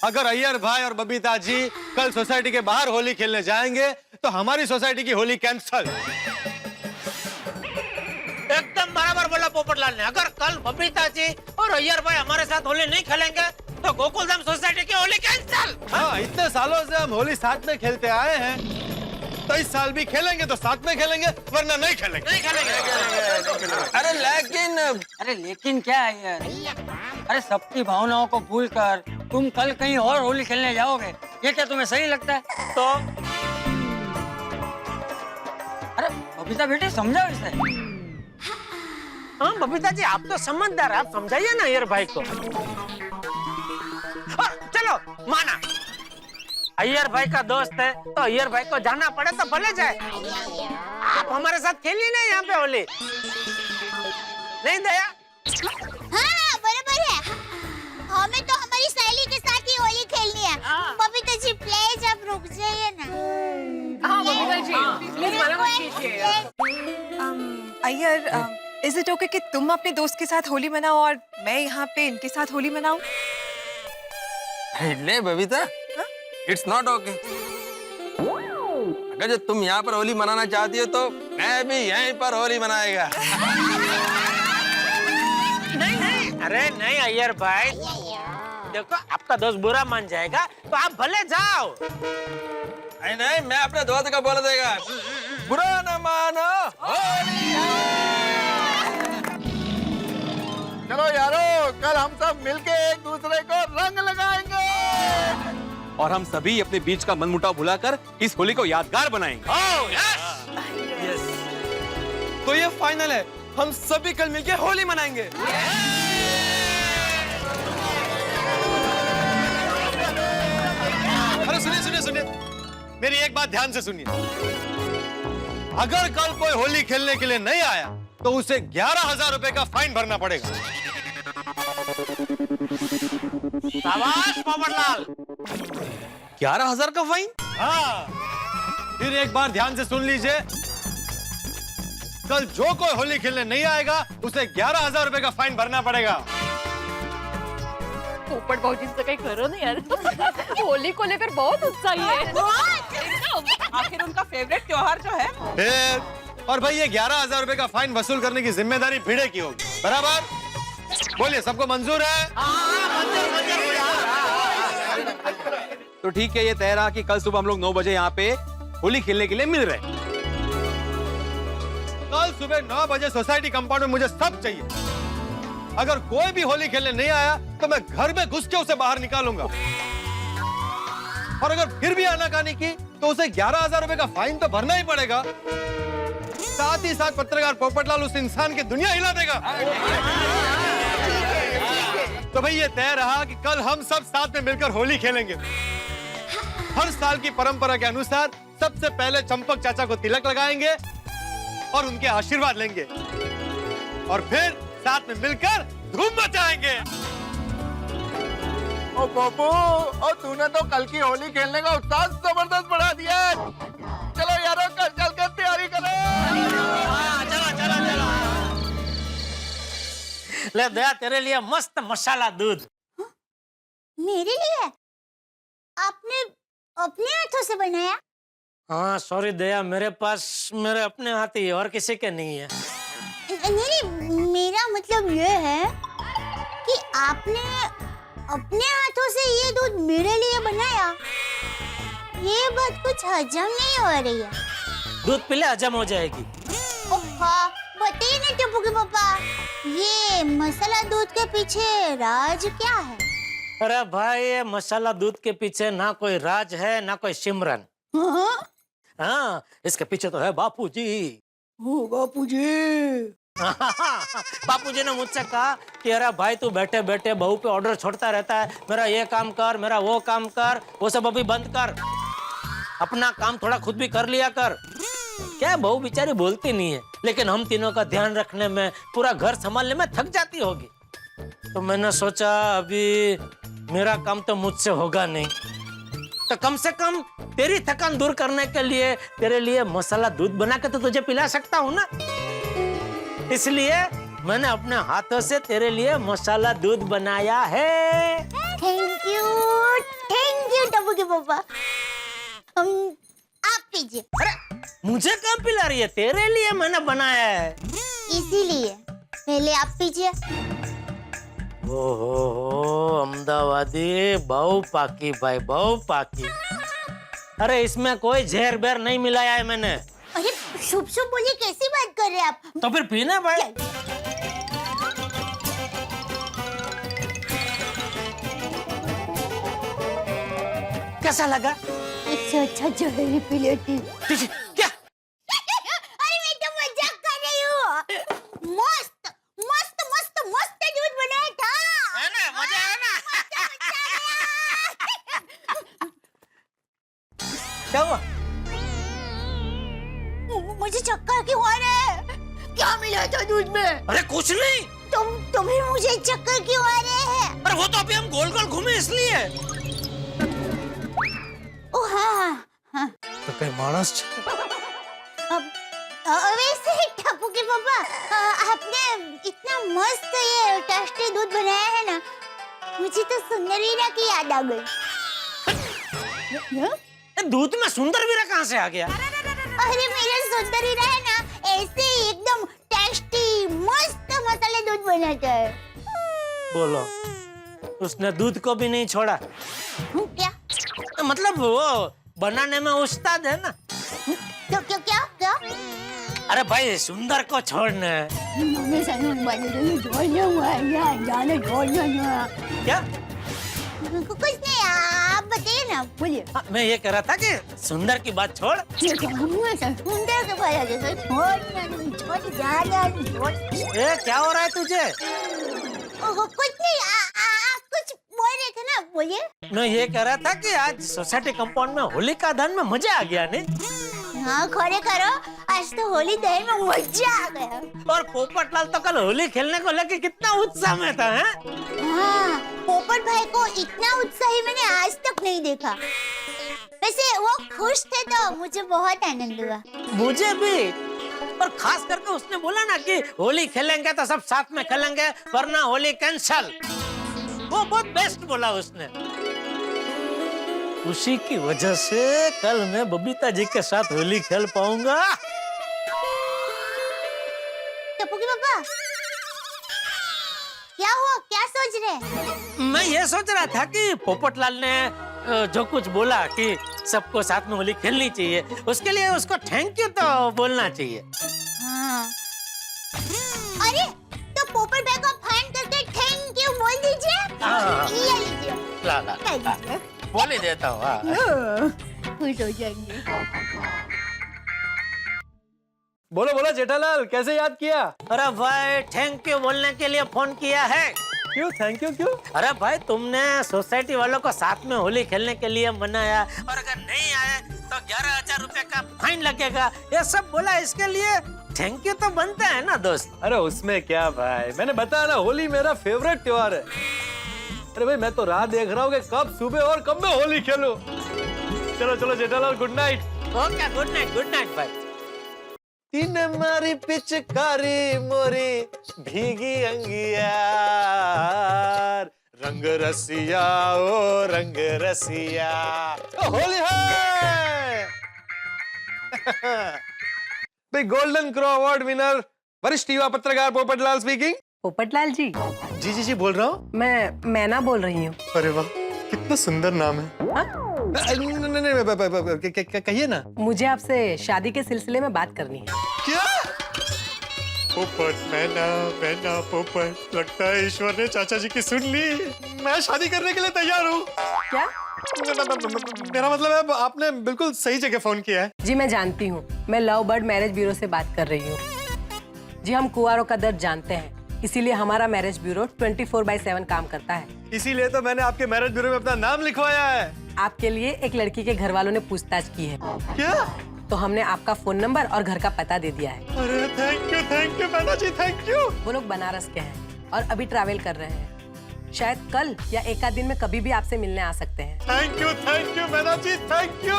अगर अय्यर भाई और बबीता जी कल सोसाइटी के बाहर होली खेलने जाएंगे तो हमारी सोसाइटी की होली कैंसल। एकदम बराबर बोला पोपटलाल ने। अगर कल बबीता जी और अय्यर भाई हमारे साथ होली नहीं खेलेंगे तो गोकुलधाम सोसाइटी की होली कैंसल। हाँ, इतने सालों से हम होली साथ में खेलते आए हैं, तो इस साल भी खेलेंगे तो साथ में खेलेंगे, वरना नहीं खेलेंगे। नहीं खेलेंगे। अरे लेकिन क्या है यार, अरे सबकी भावनाओं को भूलकर तुम कल कहीं और होली खेलने जाओगे, ये क्या तुम्हें सही लगता है? तो अरे बबीता बेटे समझाओ इसे। हाँ बबीता जी आप तो समझदार, आप समझाइए ना अय्यर भाई को। चलो माना अय्यर भाई का दोस्त है तो अय्यर भाई को जाना पड़े तो भले जाए, आप हमारे साथ खेलिए ना यहाँ पे होली। नहीं दया? हाँ बराबर है, हमें तो हमारी सहेली के साथ ही होली खेलनी है। बबीता जी प्लीज आप रुक जाइए ना। हाँ बबीता जी प्लीज मना मत कीजिए। अय्यर, इज इट ओके कि तुम अपने दोस्त के साथ होली मनाओ और मैं यहाँ पे इनके साथ होली मनाऊं? ले बबीता, इट्स नॉट ओके। अगर जो तुम यहाँ पर होली मनाना चाहती हो तो मैं भी यहीं पर होली मनाएगा। नहीं अरे नहीं अय्यर भाई, देखो आपका दोस्त बुरा मान जाएगा तो आप भले जाओ। नहीं मैं अपने दोस्त का बोल देगा, बुरा न मानो होली है। चलो यारो, कल हम सब मिलके एक दूसरे को रंग लगाएंगे और हम सभी अपने बीच का मनमुटाव भुलाकर इस होली को यादगार बनाएंगे। तो ये फाइनल है, हम सभी कल मिलके होली मनाएंगे। अरे सुनिए, मेरी एक बात ध्यान से सुनिए। अगर कल कोई होली खेलने के लिए नहीं आया तो उसे 11,000 रुपए का फाइन भरना पड़ेगा। शाबाश पोपटलाल। 11,000 का फाइन? हाँ, फिर एक बार ध्यान से सुन लीजिए, कल जो कोई होली खेलने नहीं आएगा उसे 11,000 रुपए का फाइन भरना पड़ेगा। पोपट भाजी से कहीं करो नहीं यार। होली को लेकर बहुत उत्साही है। आखिर उनका फेवरेट त्योहार जो है। फिर और भाई ये 11,000 रुपए का फाइन वसूल करने की जिम्मेदारी भिड़े की होगी, बराबर? बोलिए, सबको मंजूर है? तो ठीक है, ये तय रहा कि कल सुबह हम लोग 9 बजे यहाँ पे होली खेलने के लिए मिल रहे हैं। कल सुबह 9 बजे सोसाइटी कंपाउंड में मुझे सब चाहिए। अगर कोई भी होली खेलने नहीं आया तो मैं घर में घुस के उसे बाहर निकालूंगा, और अगर फिर भी आनाकानी की तो उसे 11,000 रुपए का फाइन तो भरना ही पड़ेगा। साथ ही साथ पत्रकार पोपटलाल उस इंसान की दुनिया हिला देगा। तो भाई ये तय रहा कि कल हम सब साथ में मिलकर होली खेलेंगे। हर साल की परंपरा के अनुसार सबसे पहले चंपक चाचा को तिलक लगाएंगे और उनके आशीर्वाद लेंगे, और फिर साथ में मिलकर धूम मचाएंगे। ओ बाबू, और तूने तो कल की होली खेलने का उत्साह जबरदस्त बढ़ा दिया है। चलो यारो, कल चल कर तैयारी करो। चलो। ले दया, तेरे लिए मस्त मसाला दूध। मेरे लिए? आपने अपने हाथों से बनाया? हाँ सॉरी दया, मेरे पास मेरे अपने हाथ ही, और किसी के नहीं है। नहीं, मेरा मतलब ये है कि आपने अपने हाथों से ये दूध मेरे लिए बनाया। ये बात कुछ हजम नहीं हो रही है। दूध पीले हजम हो जाएगी। बताइए ना टप्पू के पापा, ये मसाला दूध के पीछे राज क्या है? अरे भाई ये मसाला दूध के पीछे ना कोई राज है ना कोई सिमरन। हाँ? हाँ, इसके पीछे तो है बापूजी। ओ बापूजी। बापूजी ने मुझसे कहा कि अरे भाई तू बैठे बैठे बहू पे ऑर्डर छोड़ता रहता है, मेरा ये काम कर, मेरा वो काम कर, वो सब अभी बंद कर, अपना काम थोड़ा खुद भी कर लिया कर। क्या बहू बेचारी बोलती नहीं है, लेकिन हम तीनों का ध्यान रखने में, पूरा घर संभालने में थक जाती होगी। तो मैंने सोचा अभी मेरा काम तो मुझसे होगा नहीं, तो कम से कम तेरी थकान दूर करने के लिए तेरे लिए मसाला दूध बना के तो तुझे पिला सकता हूँ ना। इसलिए मैंने अपने हाथों से तेरे लिए मसाला दूध बनाया है। थैंक यू टप्पू के पापा। आप पीजिए। अरे मुझे कब पिला रही है? तेरे लिए मैंने बनाया है। इसीलिए पहले आप पीजिए। ओहो अहमदाबादी बहु पाकी भाई, बहु पाकी। अरे इसमें कोई जहर बेर नहीं मिलाया है मैंने। अरे शुभ शुभ बोलिए, कैसी बात कर रहे हैं आप? तो फिर पीना भाई। कैसा लगा? इससे अच्छा जहर ही पी लेती। क्या? अरे मैं तो मजाक कर रही हूँ। मस्त मस्त मस्त मस्त दूध बनाया था। है ना, मजा आया ना? क्या हुआ? मुझे चक्कर क्यों आ रहा है? क्या मिला था दूध में? अरे कुछ नहीं। तुम्हें मुझे चक्कर क्यों आ रहे हैं? अरे वो तो अभी हम गोल गोल घूमे इसलिए। ओ हाँ हाँ। तो कहीं मानस वैसे टप्पू के पापा, आपने इतना मस्त ये टेस्टी दूध बनाया है ना, मुझे तो सुंदरवीरा की याद आ गई। दूध में सुंदर वीरा कहाँ से आ गया? अरे मेरा सुंदरवीरा है ना, ऐसे ही एकदम टेस्टी मस्त मसाले दूध बनाता है। बोलो, उसने दूध को भी नहीं छोड़ा? क्या? मतलब वो बनाने में उस्ताद है ना। क्या क्या क्या क्या? अरे भाई सुंदर को छोड़ना है। क्या? कुछ नहीं, आप बताइए ना, बोलिए। हाँ, मैं ये कह रहा था कि सुंदर की बात छोड़। सुंदर के बारे में ए, क्या हो रहा है तुझे? कुछ नहीं, आप कुछ बोल रहे थे ना, बोलिए। मैं ये कह रहा था कि आज सोसाइटी कंपाउंड में होली का दहन में मजा आ गया नहीं? हाँ खड़े करो, आज तो होली दहन में मजा आ गया। और पोपटलाल तो कल होली खेलने को लेके कितना उत्साह में था, हैं? हाँ, पोपट भाई को इतना उत्साही मैंने आज तक नहीं देखा। वैसे वो खुश थे तो मुझे बहुत आनंद हुआ। मुझे भी, और खास करके उसने बोला ना कि होली खेलेंगे तो सब साथ में खेलेंगे, वरना होली कैंसल। वो बहुत बेस्ट बोला उसने। उसी की वजह से कल मैं बबीता जी के साथ होली खेल पाऊंगा। टप्पू के पापा, क्या हुआ, क्या सोच रहे? मैं ये सोच रहा था कि पोपटलाल ने जो कुछ बोला कि सबको साथ में होली खेलनी चाहिए, उसके लिए उसको थैंक यू तो बोलना चाहिए। हाँ। अरे तो पोपट भाई को फोन करके थैंक यू बोल दीजिए। हाँ। ये लीजिए। ला ला, बोल ही देता हूँ। हाँ। खुश हो जाएंगे। बोलो बोलो जेठालाल, कैसे याद किया? अरे भाई थैंक यू बोलने के लिए फोन किया है। क्यों थैंक यू क्यों? अरे भाई तुमने सोसाइटी वालों को साथ में होली खेलने के लिए मनाया, और अगर नहीं आए तो 11,000 रुपए का फाइन लगेगा, ये सब बोला, इसके लिए थैंक यू तो बनता है ना दोस्त। अरे उसमें क्या भाई, मैंने बताया ना होली मेरा फेवरेट त्योहार है। अरे भाई मैं तो राह देख रहा हूँ कि कब सुबह और कब मैं होली खेलूं। चलो चलो Jethalal, good night. Okay good night भाई। तीन मारी पिचकारी मोरी भीगी अंगिया, रंग रसिया ओ रंग रसिया, ओ होली है। भाई गोल्डन क्रो अवार्ड विनर वरिष्ठ युवा पत्रकार पोपटलाल स्पीकिंग। पोपटलाल जी, जी बोल रहा हूँ। मैं मैना बोल रही हूँ। अरे वाह, कितना सुंदर नाम है। नहीं कहिए ना। मुझे आपसे शादी के सिलसिले में बात करनी है। क्या? पोपट मैना मैना पोपट, लगता है ईश्वर ने चाचा जी की सुन ली। मैं शादी करने के लिए तैयार हूँ। क्या? मेरा मतलब है आपने बिल्कुल सही जगह फोन किया है। जी मैं जानती हूँ, मैं लव बर्ड मैरिज ब्यूरो से बात कर रही हूँ। जी हम कुंवारों का दर्द जानते हैं, इसीलिए हमारा मैरिज ब्यूरो 24/7 काम करता है। इसीलिए तो मैंने आपके मैरिज ब्यूरो में अपना नाम लिखवाया है। आपके लिए एक लड़की के घर वालों ने पूछताछ की है। क्या? तो हमने आपका फोन नंबर और घर का पता दे दिया है। अरे थैंक यू मैना जी, थैंक यू। वो लोग बनारस के हैं और अभी ट्रैवल कर रहे हैं। शायद कल या एक आध दिन में कभी भी आपसे मिलने आ सकते हैं। थैंक यू मैना जी, थैंक यू।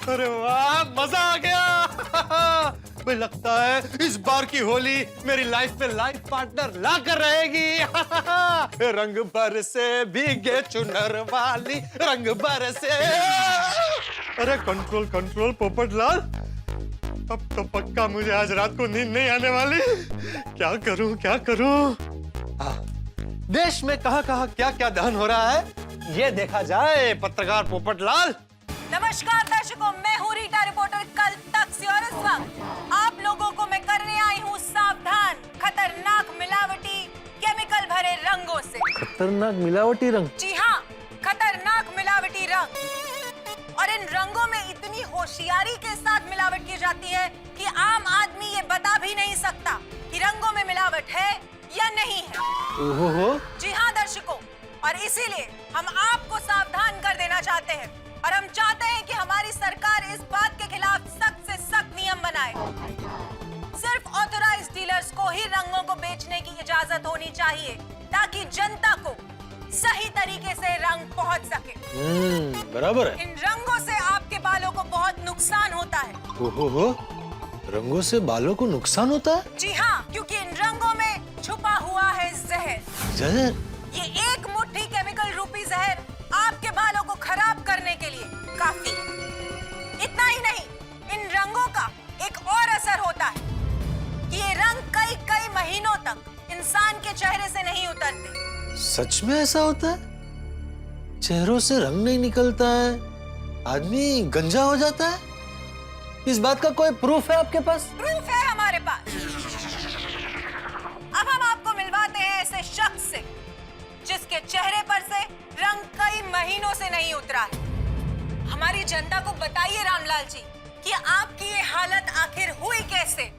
अरे वाह, मजा आ गया। मुझे लगता है इस बार की होली मेरी लाइफ में लाइफ पार्टनर ला कर रहेगी। रंग बरसे भीगे चुनर वाली, रंग बरसे। अरे कंट्रोल पोपट लाल, अब तो पक्का मुझे आज रात को नींद नहीं आने वाली। क्या करूं? देश में कहां क्या दहन हो रहा है, ये देखा जाए पत्रकार पोपट लाल। नमस्कार दर्शकों, मैं हूँ रीटा रिपोर्टर कल तक से, और इस वक्त आप लोगों को मैं करने आई हूँ सावधान खतरनाक मिलावटी केमिकल भरे रंगों से। खतरनाक मिलावटी रंग? जी हाँ, खतरनाक मिलावटी रंग। और इन रंगों में इतनी होशियारी के साथ मिलावट की जाती है कि आम आदमी ये बता भी नहीं सकता कि रंगों में मिलावट है या नहीं है। ओहो। जी हाँ दर्शकों, और इसीलिए हम आपको सावधान कर देना चाहते हैं, और हम चाहते हैं कि हमारी सरकार इस बात के खिलाफ सख्त से सख्त नियम बनाए। सिर्फ ऑथराइज्ड डीलर्स को ही रंगों को बेचने की इजाजत होनी चाहिए, ताकि जनता को सही तरीके से रंग पहुंच सके। बराबर है। इन रंगों से आपके बालों को बहुत नुकसान होता है। ओहो, रंगों से बालों को नुकसान होता है? जी हाँ, क्योंकि इन रंगों में छुपा हुआ है जहर। जहर? ये एक मुट्ठी केमिकल रूपी जहर आपके बालों को खराब करने के लिए काफी। इतना ही नहीं, इन रंगों का एक और असर होता है कि ये रंग कई महीनों तक इंसान के चेहरे से नहीं उतरते। सच में ऐसा होता है? चेहरों से रंग नहीं निकलता है, आदमी गंजा हो जाता है? इस बात का कोई प्रूफ है आपके पास? प्रूफ है हमारे पास। अब हम आपको मिलवाते हैं ऐसे शख्स से जिसके चेहरे पर से रंग कई महीनों से नहीं उतरा है। हमारी जनता को बताइए रामलाल जी कि आपकी ये हालत आखिर हुई कैसे?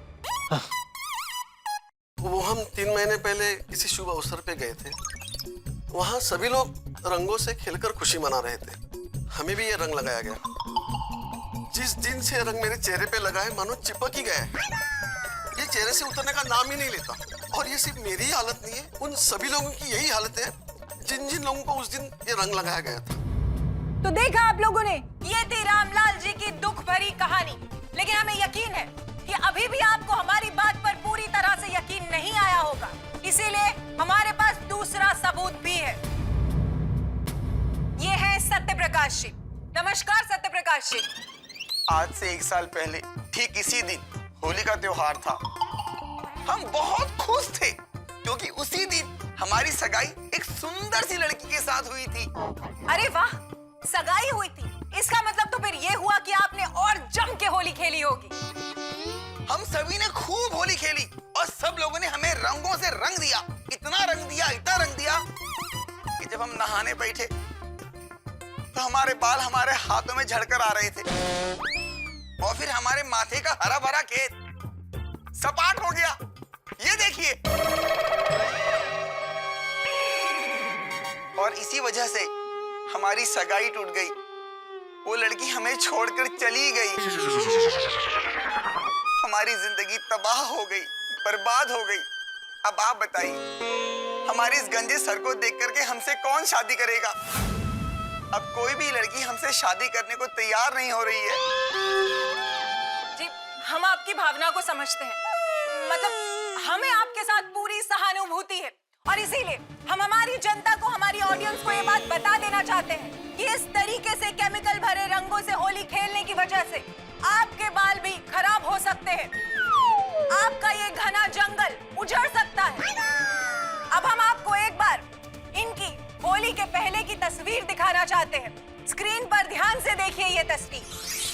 वो हम 3 महीने पहले किसी शुभ अवसर पे गए थे। वहाँ सभी लोग रंगों से खेलकर खुशी मना रहे थे। हमें भी ये रंग लगाया गया। जिस दिन से रंग मेरे चेहरे पे लगा है, मानो चिपक ही गया है। ये चेहरे से उतरने का नाम ही नहीं लेता। और ये सिर्फ मेरी ही हालत नहीं है, उन सभी लोगों की यही हालत है जिन लोगों को उस दिन ये रंग लगाया गया था। तो देखा आप लोगों ने, ये थी रामलाल जी की दुख भरी कहानी। लेकिन हमें यकीन है कि अभी भी आपको हमारी बात पर पूरी तरह से यकीन नहीं आया होगा, इसीलिए हमारे पास दूसरा सबूत भी है। ये है सत्य प्रकाश जी। नमस्कार सत्य प्रकाश जी। आज से 1 साल पहले ठीक इसी दिन होली का त्योहार था। हम बहुत खुश थे क्योंकि उसी दिन हमारी सगाई एक सुंदर सी लड़की के साथ हुई थी। अरे वाह, सगाई हुई थी, इसका मतलब तो फिर ये हुआ कि आपने और जम के होली खेली होगी। हम सभी ने खूब होली खेली और सब लोगों ने हमें रंगों से रंग दिया। इतना रंग दिया कि जब हम नहाने बैठे तो हमारे बाल हमारे हाथों में झड़कर आ रहे थे, और फिर हमारे माथे का हरा भरा खेत सपाट हो गया। ये देखिए। और इसी वजह से हमारी सगाई टूट गई। वो लड़की हमें छोड़कर चली गई। हमारी जिंदगी तबाह हो गई, बर्बाद हो गई। अब आप बताइए, हमारे इस गंजे सर को देख करके हमसे कौन शादी करेगा? अब कोई भी लड़की हमसे शादी करने को तैयार नहीं हो रही है। जी, हम आपकी भावना को समझते हैं, मतलब हमें आपके साथ पूरी सहानुभूति है, और इसीलिए हम हमारी जनता को, हमारी ऑडियंस को ये बात बता देना चाहते हैं कि इस तरीके से केमिकल भरे रंगों से होली खेलने की वजह से आपके बाल भी खराब हो सकते हैं। आपका ये घना जंगल उजड़ सकता है। अब हम आपको एक बार इनकी होली के पहले की तस्वीर दिखाना चाहते हैं। स्क्रीन पर ध्यान से देखिए ये तस्वीर।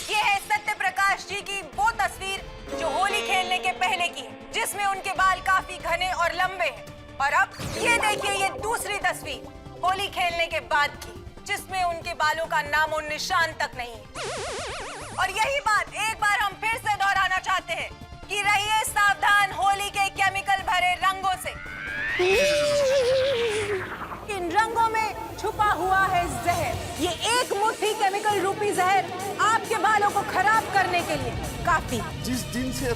ये है सत्य प्रकाश जी की वो तस्वीर जो होली खेलने के पहले की है। जिसमें उनके बाल काफी घने और लंबे हैं। और अब ये देखिए ये दूसरी तस्वीर होली खेलने के बाद की, जिसमें उनके बालों का नामो निशान तक नहीं है। और यही बात एक बार हम फिर से दोहराना चाहते हैं कि रहिए सावधान होली के केमिकल भरे रंगों से। इन रंगों में छुपा हुआ है जहर। ये एक मुट्ठी केमिकल रूपी जहर आपके बालों को खराब करने के लिए काफी। जिस दिन से